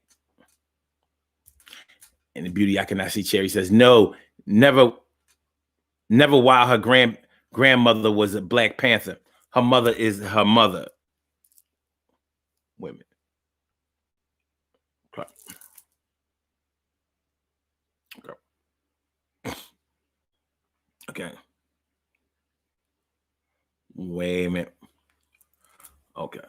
And the beauty I cannot see. Cherry says, no, never while her grandmother was a Black Panther. Her mother is her mother. Women. Okay. Wait a minute. Okay.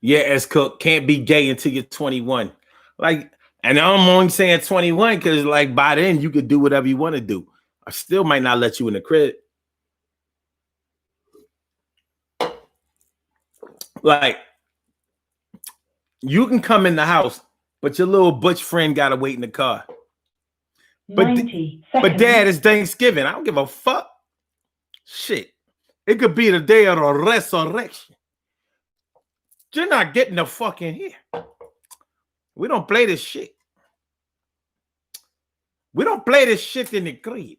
Yeah, as Cook, can't be gay until you're 21. Like, and I'm only saying 21 because, like, by then you could do whatever you want to do. I still might not let you in the crib. Like, you can come in the house, but your little butch friend gotta wait in the car. But Dad, it's Thanksgiving. I don't give a fuck. Shit. It could be the day of the resurrection. You're not getting the fuck in here. We don't play this shit. We don't play this shit in the crib.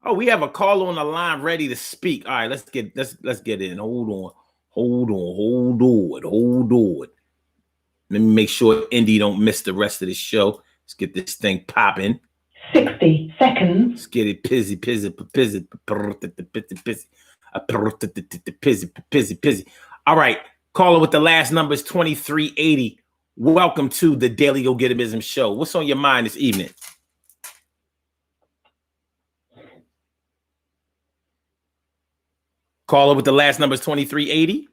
Oh, we have a call on the line ready to speak. All right, let's get in. Hold on. Let me make sure Indy don't miss the rest of the show. Let's get this thing popping. 60 seconds. Let's get it pizzy. All right. Caller with the last number is 2380. Welcome to the Daily Go Getimism Show. What's on your mind this evening? Caller with the last number is 2380.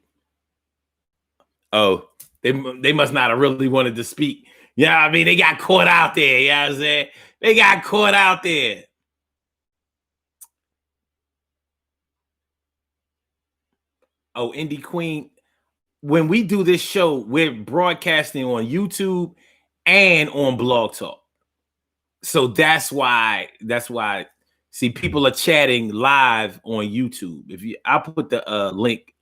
Oh, they must not have really wanted to speak. Yeah, I mean, they got caught out there. You know what I'm saying? They got caught out there. Oh, Indie Queen. When we do this show, we're broadcasting on YouTube and on Blog Talk. So that's why. See, people are chatting live on YouTube. I'll put the link.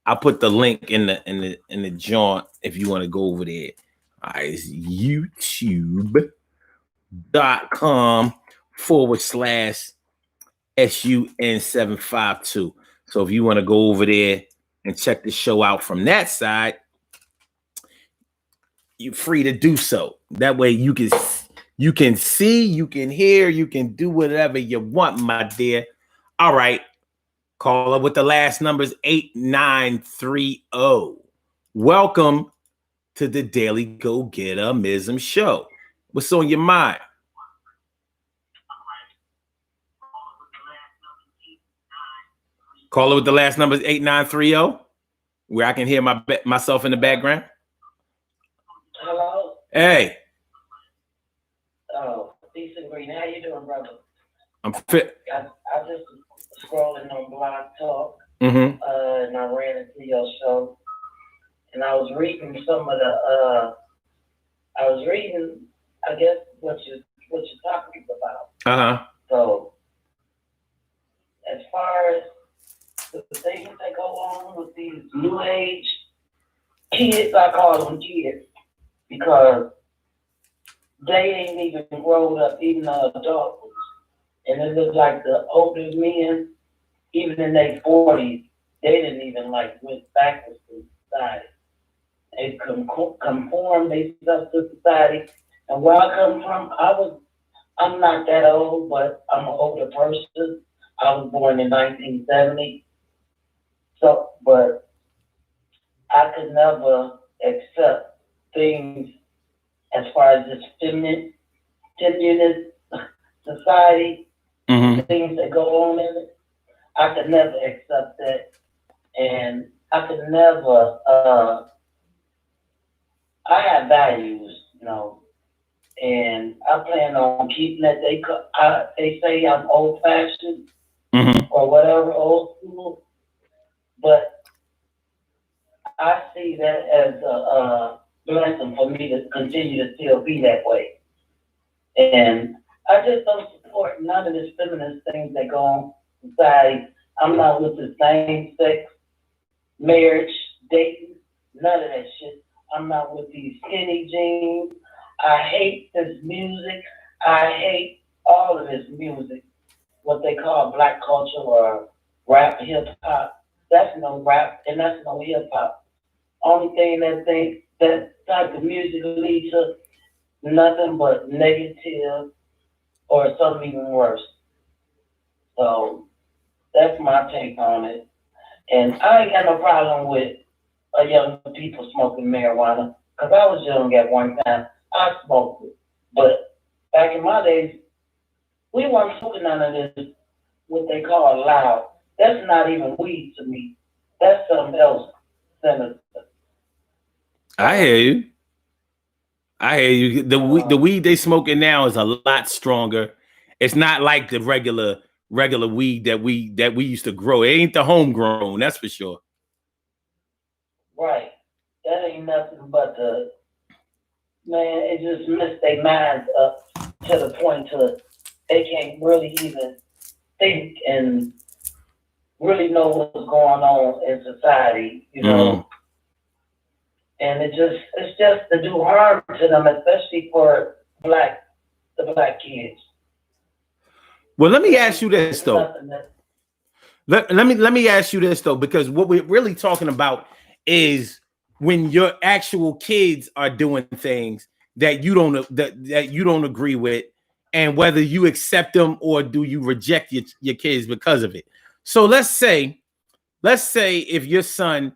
I'll put the link in the joint if you want to go over there. All right, it's youtube.com/SUN752. So if you want to go over there and check the show out from that side, you're free to do so. That way you can see, you can hear, you can do whatever you want, my dear. All right. Caller with the last numbers 8930. Welcome to the Daily Go Getimism Show. What's on your mind? Caller with the last numbers 8930, where I can hear myself in the background. Hello. Hey. Oh, decent green. How you doing, brother? I'm fit. I just scrolling on Blog Talk, Mm-hmm. and I ran into your show, and I was reading some of the. I was reading, I guess, what you're talking about. So, as far as the things that go on with these new age kids, I call them kids, because they ain't even grown up, even the adults. And it looks like the older men, even in their 40s, they didn't even went backwards to society. They conform themselves to society. And where I come from, I'm not that old, but I'm an older person. I was born in 1970. So, but I could never accept things as far as this feminist society, things that go on in it. I could never accept that, and I could never. I have values, and I plan on keeping that. They say I'm old fashioned or whatever, old school, but I see that as a blessing for me to continue to still be that way. And I just don't support none of this feminist things that go on in society. I'm not with the same sex, marriage, dating, none of that shit. I'm not with these skinny jeans. I hate this music. I hate all of this music, what they call black culture or rap, hip hop. That's no rap and that's no hip hop. Only thing that type of music leads to nothing but negative or something even worse. So that's my take on it. And I ain't got no problem with young people smoking marijuana, because I was young at one time. I smoked it. But back in my days, we weren't smoking none of this, what they call loud. That's not even weed to me. That's something else, Senator. I hear you. The weed they smoking now is a lot stronger. It's not like the regular weed that we used to grow. It ain't the homegrown, that's for sure. Right. That ain't nothing but it just messed their minds up to the point to they can't really even think and really know what's going on in society, And it's just to do harm to them, especially for the black kids. Well, let me ask you this though. Let me ask you this though, because what we're really talking about is when your actual kids are doing things that you don't agree with, and whether you accept them or do you reject your kids because of it. So let's say if your son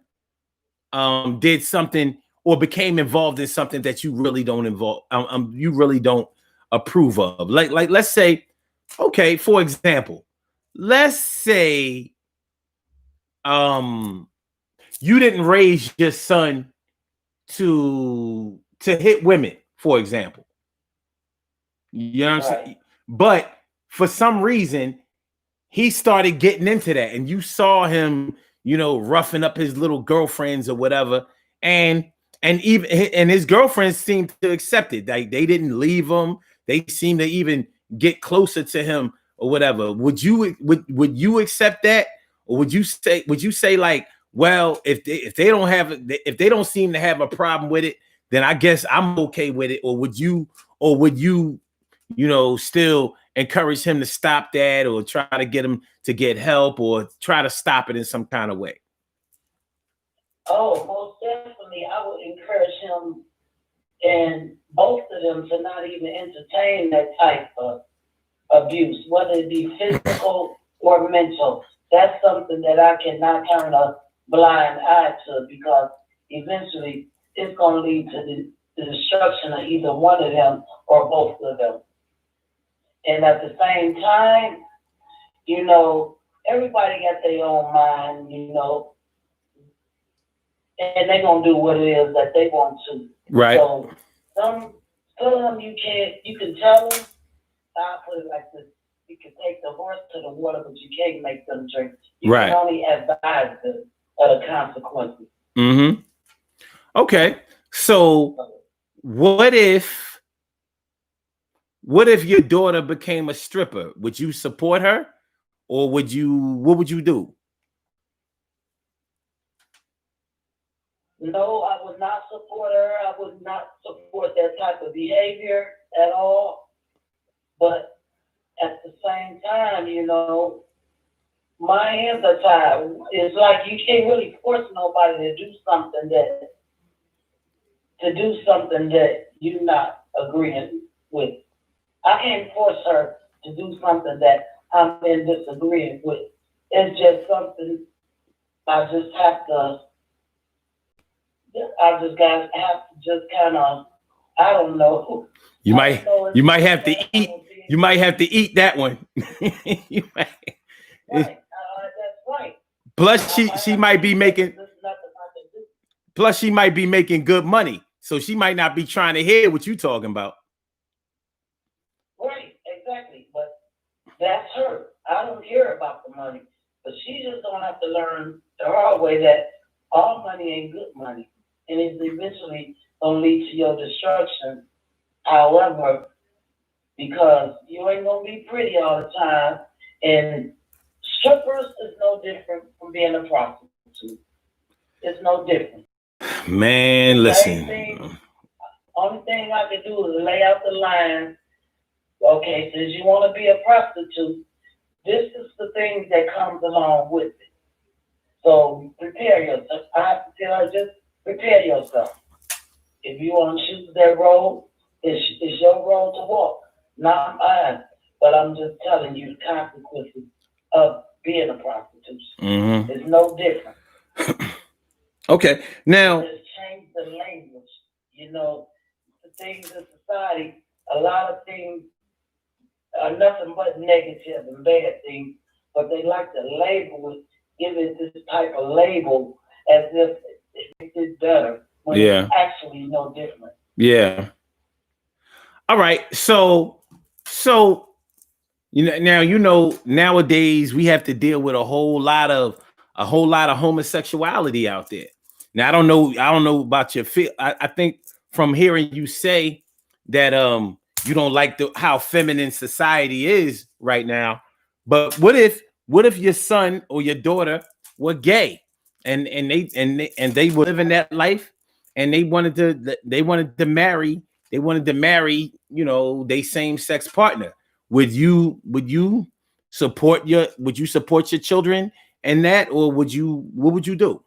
did something or became involved in something that you really don't approve of. Like let's say, okay, for example, let's say you didn't raise your son to hit women, for example. You know what I'm saying? But for some reason, he started getting into that, and you saw him, roughing up his little girlfriends or whatever, and his girlfriends seemed to accept it. Like they didn't leave him. They seemed to even get closer to him or whatever. Would you accept that, or would you say like, well, if they don't seem to have a problem with it, then I guess I'm okay with it, or would you still encourage him to stop that, or try to get him to get help, or try to stop it in some kind of way? Oh, most definitely. I would encourage him and both of them to not even entertain that type of abuse, whether it be physical or mental. That's something that I cannot turn a blind eye to, because eventually it's going to lead to the destruction of either one of them or both of them. And at the same time, everybody got their own mind, and they're going to do what it is that they want to. Right. So some of them you can tell them, I'll put it like this: you can take the horse to the water, but you can't make them drink. You can only advise them of the consequences. Mm-hmm. Okay. So what if your daughter became a stripper? Would you support her, or what would you do? No, I would not support her. I would not support that type of behavior at all. But at the same time, my hands are tied. It's like you can't really force nobody to do something that you're not agreeing with. I can't force her to do something that I'm in disagreement with. It's just something I just have to kind of, I don't know. You might have to eat. You might have to eat that one. You might. Right. That's right. Plus, she might be making. Plus, she might be making good money, so she might not be trying to hear what you're talking about. Right. Exactly. But that's her. I don't care about the money, but she just don't have to learn the hard way that all money ain't good money, and it's eventually gonna lead to your destruction. However, because you ain't gonna be pretty all the time, and strippers is no different from being a prostitute. It's no different. Man, listen. Only thing I can do is lay out the line. Okay, since you want to be a prostitute, this is the things that comes along with it. So prepare yourself. I have to tell her, just prepare yourself. If you want to choose that road, it's your road to walk, not mine. But I'm just telling you the consequences of being a prostitute. Mm-hmm. It's no different. Okay, now just change the language. The things in society, a lot of things are nothing but negative and bad things, but they like to label it, give it this type of label as if it's better, when it's actually no different. Yeah. All right. So nowadays we have to deal with a whole lot of homosexuality out there. Now I don't know about your feel. I think from hearing you say that you don't like how feminine society is right now. But what if your son or your daughter were gay and they were living that life, and they wanted to marry their same sex partner? Would you support your children in that, or what would you do?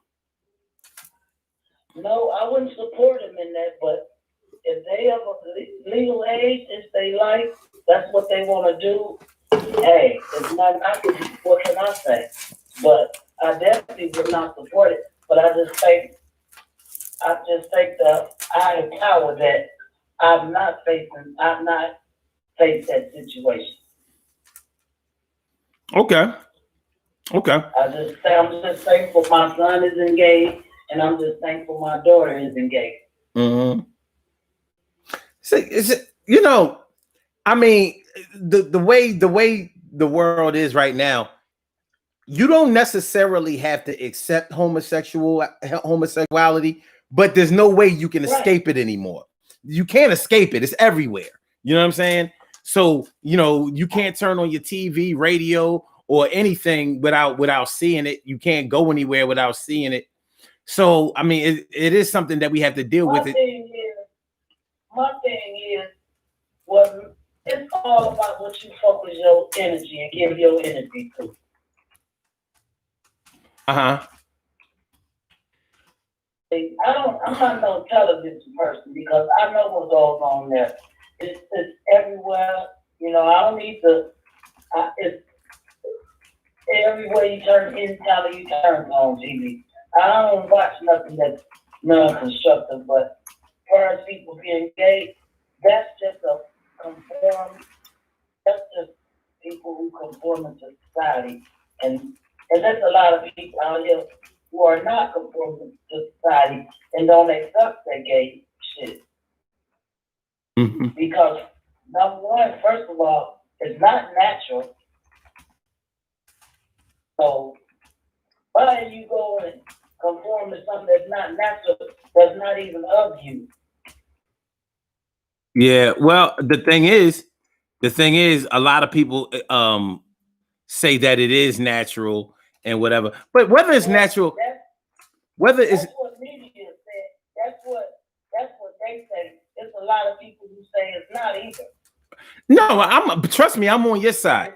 No, I wouldn't support him in that, but if they have a legal age, if they like, that's what they want to do. Hey, it's not. What can I say? But I definitely would not support it. But I just think the higher power that I've not faced that situation. Okay. I'm just thankful my son is engaged, and I'm just thankful my daughter is engaged. Mm-hmm. So, is it, I mean, the way the world is right now, you don't necessarily have to accept homosexuality, but there's no way you can escape it anymore. You can't escape it. It's everywhere. You know what I'm saying? So, you can't turn on your TV, radio, or anything without seeing it. You can't go anywhere without seeing it. So, I mean, it is something that we have to deal with. My thing is, well, it's all about what you focus your energy and give your energy to. Uh-huh. I'm not no television person because I know what goes on there. It's everywhere. I don't need to. It's everywhere you turn in town, you turn on TV. I don't watch nothing that's non-constructive, but as far as people being gay, that's just that's just people who conform to society. And there's a lot of people out here who are not conforming to society and don't accept that gay shit. Mm-hmm. Because number one, first of all, it's not natural. So why are you going and conform to something that's not natural, that's not even of you? Yeah, well, the thing is, a lot of people say that it is natural and whatever. But whether it's natural, whether it's that's what media said. That's what they say. There's a lot of people who say it's not either. No, trust me, I'm on your side.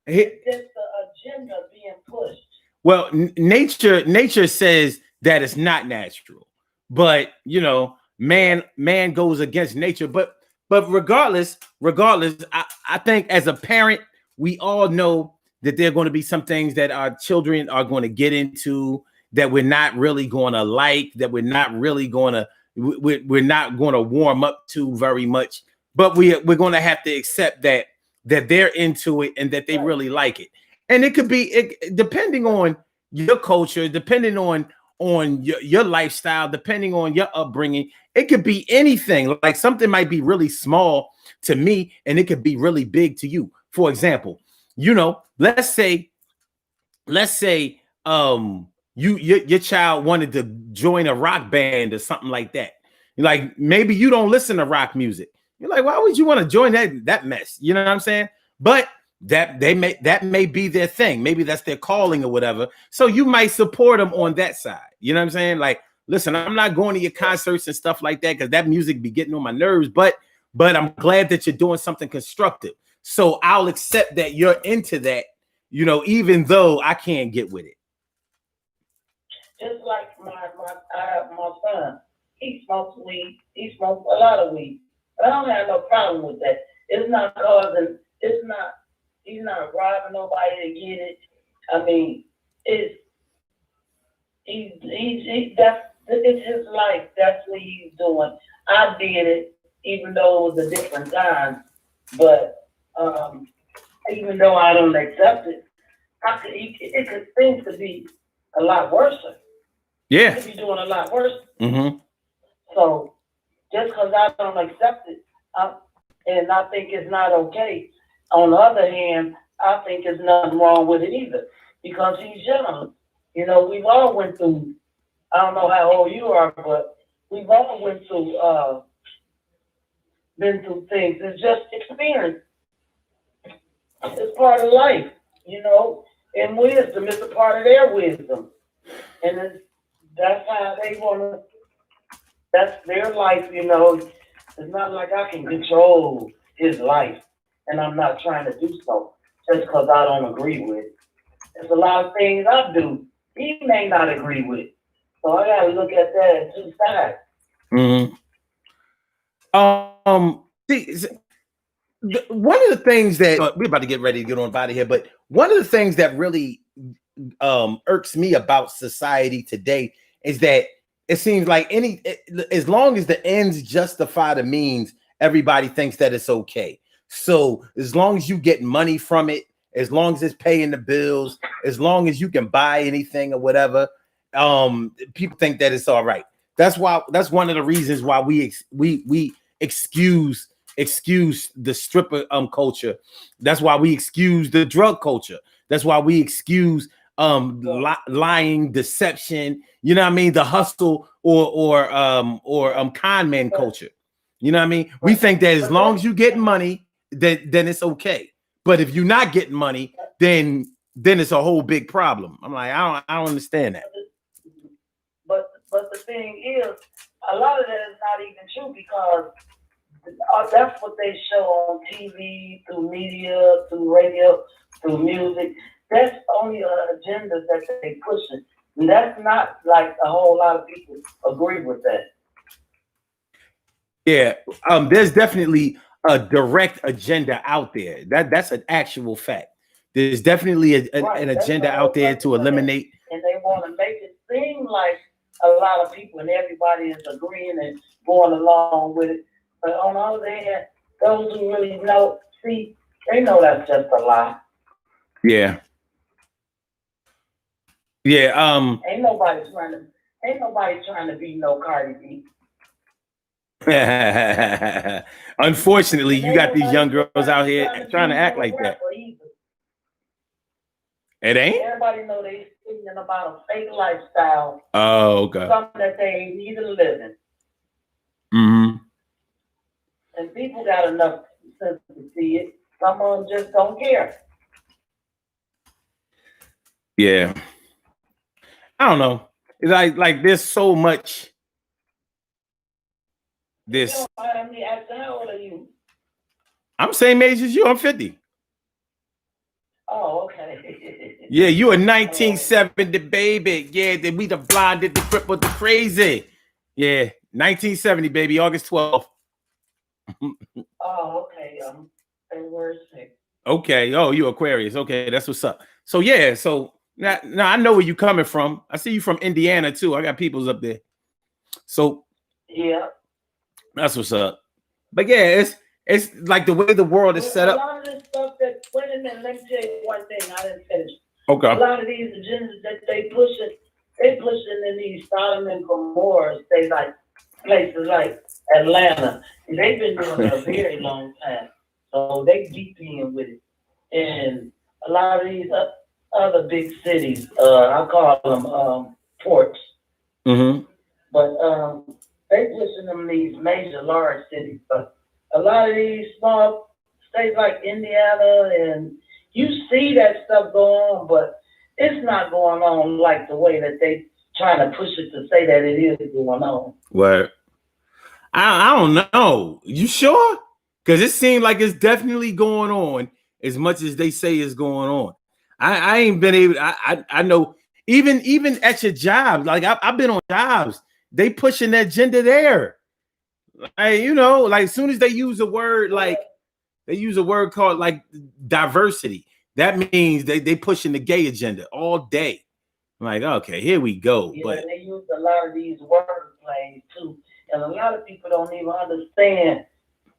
It's just the agenda being pushed. Well, nature says that it's not natural, but man goes against nature. But regardless, I think as a parent, we all know that there are going to be some things that our children are going to get into that we're not really going to like, that we're not really going to we're not going to warm up to very much. But we're going to have to accept that they're into it and that they really like it. And it could be depending on your culture, depending on your lifestyle, depending on your upbringing. It could be anything. Like something might be really small to me and it could be really big to you. For example, let's say your child wanted to join a rock band or something like that. Like maybe you don't listen to rock music. You're like, why would you want to join that mess? You know what I'm saying? But that may be their thing. Maybe that's their calling or whatever. So you might support them on that side. You know what I'm saying? Like, listen, I'm not going to your concerts and stuff like that because that music be getting on my nerves. But I'm glad that you're doing something constructive. So I'll accept that you're into that, even though I can't get with it. Just like my son, he smokes weed. He smokes a lot of weed. But I don't have no problem with that. It's not causing. He's not robbing nobody to get it. I mean, it's his life. That's what he's doing. I did it, even though it was a different time. But even though I don't accept it, things could be a lot worse. Yeah, he could be doing a lot worse. Mm-hmm. So just because I don't accept it, and I think it's not okay. On the other hand, I think there's nothing wrong with it either because he's young. We've all went through. I don't know how old you are, but we've all been through things. It's just experience. It's part of life, and wisdom is a part of their wisdom, and that's how they want to. That's their life, It's not like I can control his life, and I'm not trying to do so just because I don't agree with it. There's a lot of things I do he may not agree with. So I got to look at that at two sides. Mm-hmm. See, one of the things that we're about to get ready to get on out of here, but one of the things that really irks me about society today is that it seems like as long as the ends justify the means, everybody thinks that it's okay. So as long as you get money from it, as long as it's paying the bills, as long as you can buy anything or whatever, people think that it's all right. That's one of the reasons why we excuse the stripper culture. That's why we excuse the drug culture. That's why we excuse lying, deception, you know what I mean, the hustle or con man culture. You know what I mean? We think that as long as you get money, then it's okay. But if you're not getting money, then it's a whole big problem. I'm like, I don't understand that. But the thing is, a lot of that is not even true because that's what they show on TV, through media, through radio, through music. That's only an agenda that they pushing. And that's not like a whole lot of people agree with that. Yeah, there's definitely a direct agenda out there. That's an actual fact. There's definitely an agenda out there to eliminate. And they want to make it seem like a lot of people and everybody is agreeing and going along with it. But on the other hand, those who really know, see, they know that's just a lie. Yeah. Yeah. Ain't nobody trying to be no Cardi B. Unfortunately, you got these young girls out here trying to act like that. It ain't? Everybody know they speaking about a fake lifestyle. Oh, okay. Something that they ain't even living. Mm-hmm. And people got enough sense to see it. Some of them just don't care. Yeah. I don't know. It's like there's so much. This. How old are you? I'm same age as you. I'm 50. Oh, okay. Yeah, you a 1970 baby. Yeah, then we the blinded, the crippled, the crazy. Yeah, 1970 baby, August 12th. Oh, okay. February 6th. Okay. Oh, you Aquarius. Okay, that's what's up. So yeah, so now I know where you coming from. I see you from Indiana too. I got peoples up there. So yeah, that's what's up. But yeah, it's like the way the world is set up. A lot of this stuff that, wait a minute, let me tell you one thing. I didn't finish. Okay. A lot of these agendas that they pushing in these Solomon and Gomorrah states, like places like Atlanta. They've been doing it a very long time, so they deep in with it. And a lot of these other big cities, I call them ports. Mm-hmm. But they pushing them in these major large cities. But a lot of these small states like Indiana, and you see that stuff go on, but it's not going on like the way that they trying to push it to say that it is going on. What? I don't know. You sure? Because it seems like it's definitely going on as much as they say it's going on. I ain't been able. I know even at your job, like I've been on jobs, they pushing that gender there. Like, you know, like as soon as they use a word, like they use a word called like diversity, that means they pushing the gay agenda all day. I'm like, okay, here we go. Yeah, but they use a lot of these word plays too, and a lot of people don't even understand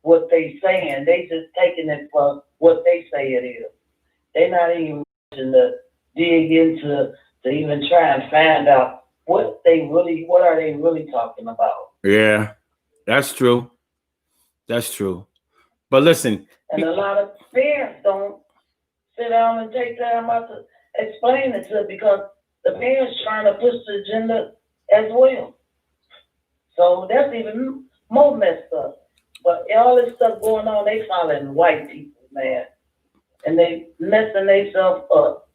what they saying. They just taking it for what they say it is. They're not even to dig into to even try and find out what are they really talking about. Yeah, that's true. That's true. But listen, and a lot of parents don't sit down and take time out to explain it to it because the parents trying to push the agenda as well. So that's even more messed up. But all this stuff going on, they following white people, man. And they messing themselves up.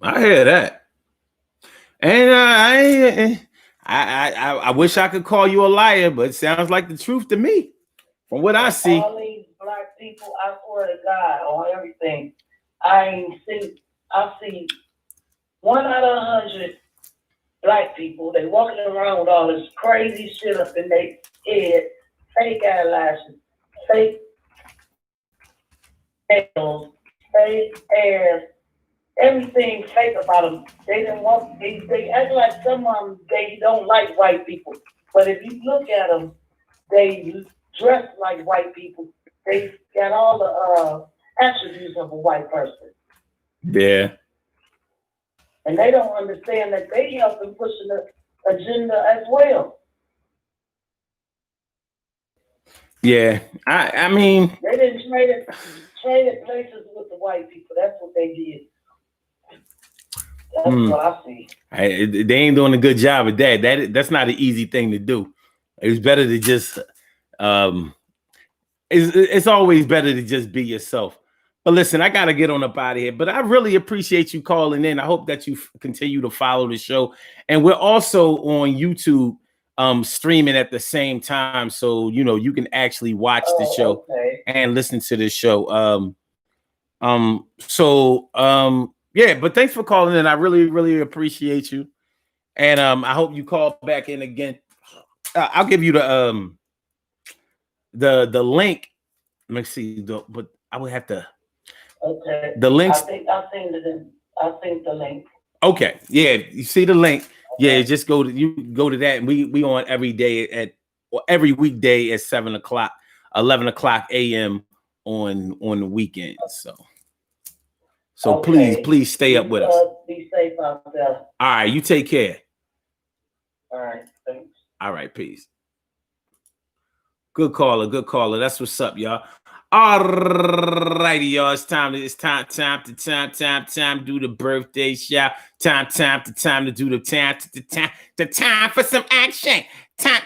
I hear that. And I wish I could call you a liar, but it sounds like the truth to me. From what I see. All these black people, I swear to God, on everything, I see 1 out of 100 black people, they walking around with all this crazy shit up in their head, fake eyelashes, fake nails, fake hair, everything fake about them. They didn't want. They act like some of them. They don't like white people, but if you look at them, they dress like white people. They got all the attributes of a white person. Yeah. And they don't understand that they help in pushing the agenda as well. Yeah. I mean, they didn't trade places with the white people. That's what they did. That's what I see. They ain't doing a good job of that. That's not an easy thing to do. It's better to just it's always better to just be yourself. But listen, I gotta get on up out of here. But I really appreciate you calling in. I hope that you continue to follow the show. And we're also on YouTube streaming at the same time. So you can actually watch the show and listen to the show. Yeah, but thanks for calling in. I really, really appreciate you. And I hope you call back in again. I'll give you the link. Let me see, but I would have to. Okay. The links. I think the link. Okay. Yeah, you see the link. Okay. Yeah, just go to that, and we on every weekday at 7 o'clock, 11 o'clock a.m. on the weekends. So okay. please stay up with us. Be safe out there. All right, you take care. All right, thanks. All right, peace. Good caller. That's what's up, y'all. All righty, y'all. It's time to do the birthday shout. Time to do the time for some action. Time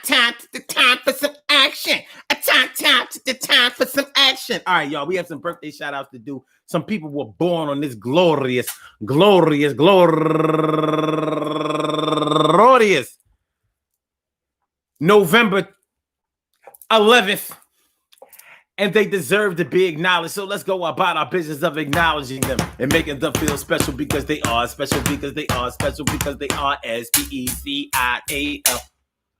for some action. Time for some action. All right, y'all. We have some birthday shout outs to do. Some people were born on this glorious November 11th. And they deserve to be acknowledged. So let's go about our business of acknowledging them and making them feel special because they are special because they are special because they are S-P-E-C-I-A-L.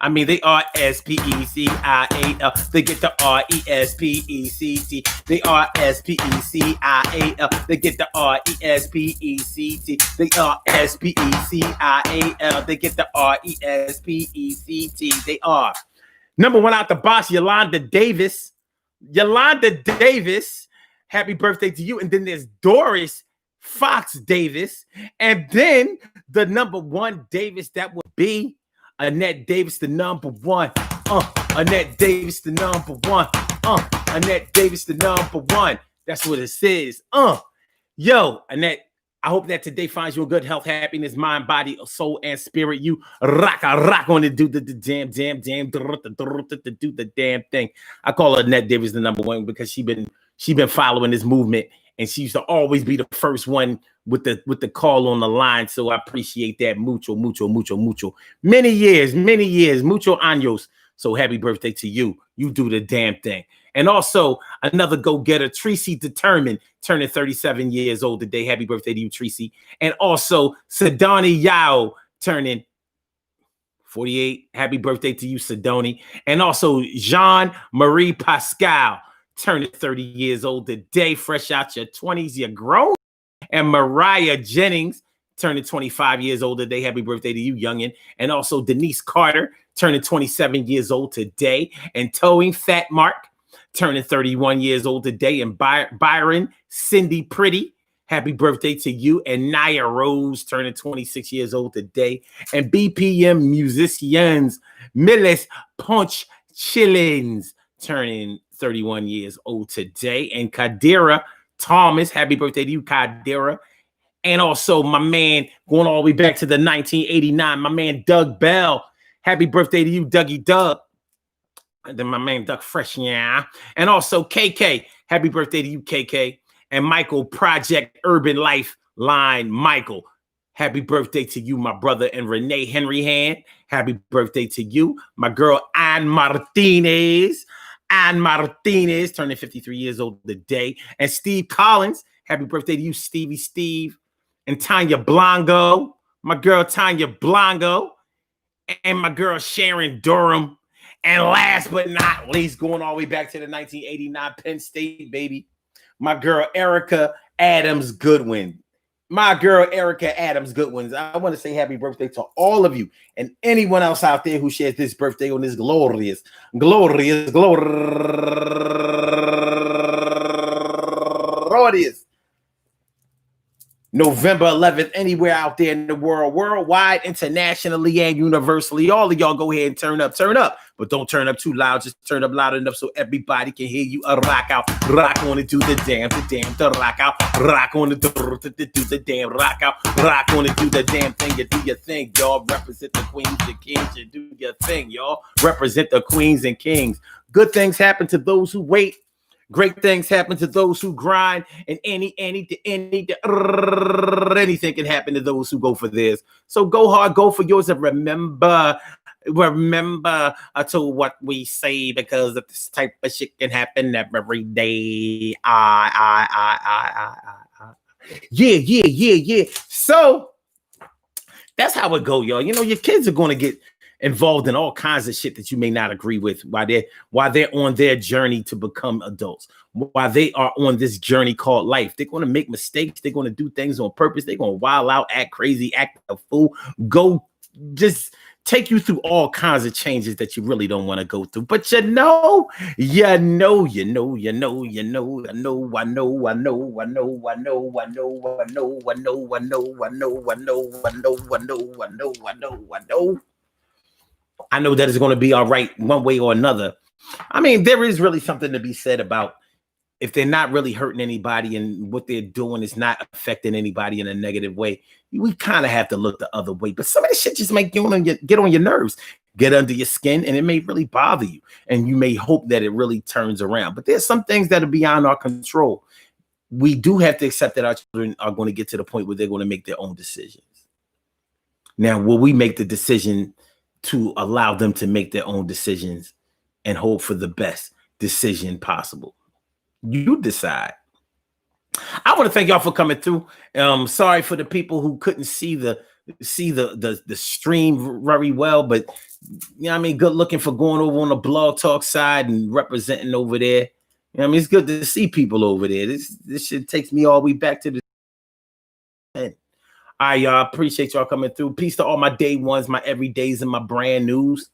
I mean, they are S-P-E-C-I-A-L. They get the R-E-S-P-E-C-T. They are S-P-E-C-I-A-L. They get the R-E-S-P-E-C-T. They are S-P-E-C-I-A-L. They get the R-E-S-P-E-C-T. They are. Number one out the box, Yolanda Davis. Happy birthday to you. And then there's Doris Fox Davis. And then the number one Davis, that would be Annette Davis, the number one. Annette Davis, the number one. Annette Davis, the number one. That's what it says. Yo, Annette, I hope that today finds you in good health, happiness, mind, body, soul, and spirit. You rock on to do the damn, do the damn thing. I call her Annette Davis the number one because she been following this movement, and she used to always be the first one with the call on the line. So I appreciate that mucho. Many years, mucho años. So happy birthday to you. You do the damn thing. And also another go-getter, Tracy Determined, turning 37 years old today. Happy birthday to you, Tracy. And also Sidoni Yao, turning 48. Happy birthday to you, Sidoni. And also Jean-Marie Pascal, turning 30 years old today. Fresh out your 20s, you're grown. And Mariah Jennings, turning 25 years old today. Happy birthday to you, youngin'. And also Denise Carter, turning 27 years old today. And Towing Fat Mark, turning 31 years old today. And Byron Cindy Pretty, happy birthday to you. And Naya Rose, turning 26 years old today. And BPM musicians, Miles Punch Chillins, turning 31 years old today. And Kadira Thomas, happy birthday to you, Kadira. And also my man, going all the way back to the 1989, my man Doug Bell, happy birthday to you, Dougie Doug. And then my man Doug Fresh, yeah. And also KK, happy birthday to you, KK. And Michael Project Urban Life Line, Michael, happy birthday to you, my brother. And Renee Henry Hand, happy birthday to you. My girl Ann Martinez, turning 53 years old today. And Steve Collins, happy birthday to you, Stevie Steve. And Tanya Blanco, my girl Tanya Blanco. And my girl Sharon Durham. And last but not least, going all the way back to the 1989 Penn State, baby, my girl Erica Adams Goodwin. My girl Erica Adams Goodwin. I want to say happy birthday to all of you and anyone else out there who shares this birthday on this glorious November 11th, anywhere out there in the world, worldwide, internationally, and universally. All of y'all go ahead and turn up, but don't turn up too loud. Just turn up loud enough so everybody can hear you. Rock out, rock on and do the damn, to rock out, rock on and do the damn, rock out, rock on and do the damn thing. You do your thing, y'all. Represent the queens and kings. You do your thing, y'all. Represent the queens and kings. Good things happen to those who wait. Great things happen to those who grind, and anything can happen to those who go for theirs. So go hard, go for yours, and remember to what we say, because this type of shit can happen every day. Yeah. So that's how it go, y'all. You know, your kids are going to get involved in all kinds of shit that you may not agree with while they're on their journey to become adults, while they are on this journey called life. They're going to make mistakes. They're going to do things on purpose. They're going to wild out, act crazy, act a fool, go just take you through all kinds of changes that you really don't want to go through. But I know. I know that it's going to be all right one way or another. I mean, there is really something to be said about if they're not really hurting anybody and what they're doing is not affecting anybody in a negative way. We kind of have to look the other way. But some of this shit just make get on your nerves, get under your skin, and it may really bother you. And you may hope that it really turns around. But there's some things that are beyond our control. We do have to accept that our children are going to get to the point where they're going to make their own decisions. Now, will we make the decision to allow them to make their own decisions and hope for the best decision possible? You decide. I want to thank y'all for coming through. Sorry for the people who couldn't see the stream very well, but you know what I mean, good looking for going over on the Blog Talk side and representing over there. You know what I mean, it's good to see people over there. This shit takes me all the way back to the end. All right, y'all. Appreciate y'all coming through. Peace to all my day ones, my everydays, and my brand news.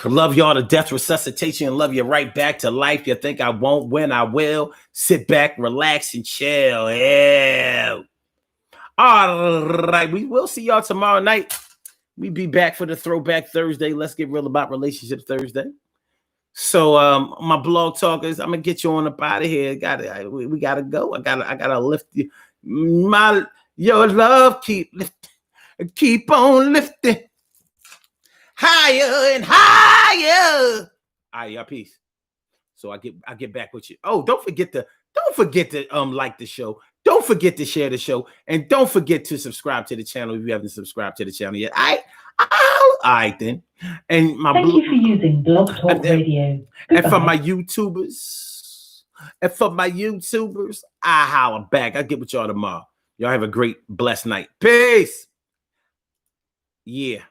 Love y'all to death, resuscitation, and love you right back to life. You think I won't win? I will. Sit back, relax, and chill. Yeah. All right. We will see y'all tomorrow night. We be back for the Throwback Thursday. Let's get real about relationships Thursday. So my blog talkers, I'm gonna get you on up out of here. We gotta go. I gotta lift you. Your love keep on lifting higher and higher. All right, y'all, peace. So I get back with you. Oh, don't forget to like the show. Don't forget to share the show, and don't forget to subscribe to the channel if you haven't subscribed to the channel yet. All right then. And thank you for using Blog Talk Radio. And for my YouTubers, I holler back. I'll get with y'all tomorrow. Y'all have a great, blessed night. Peace. Yeah.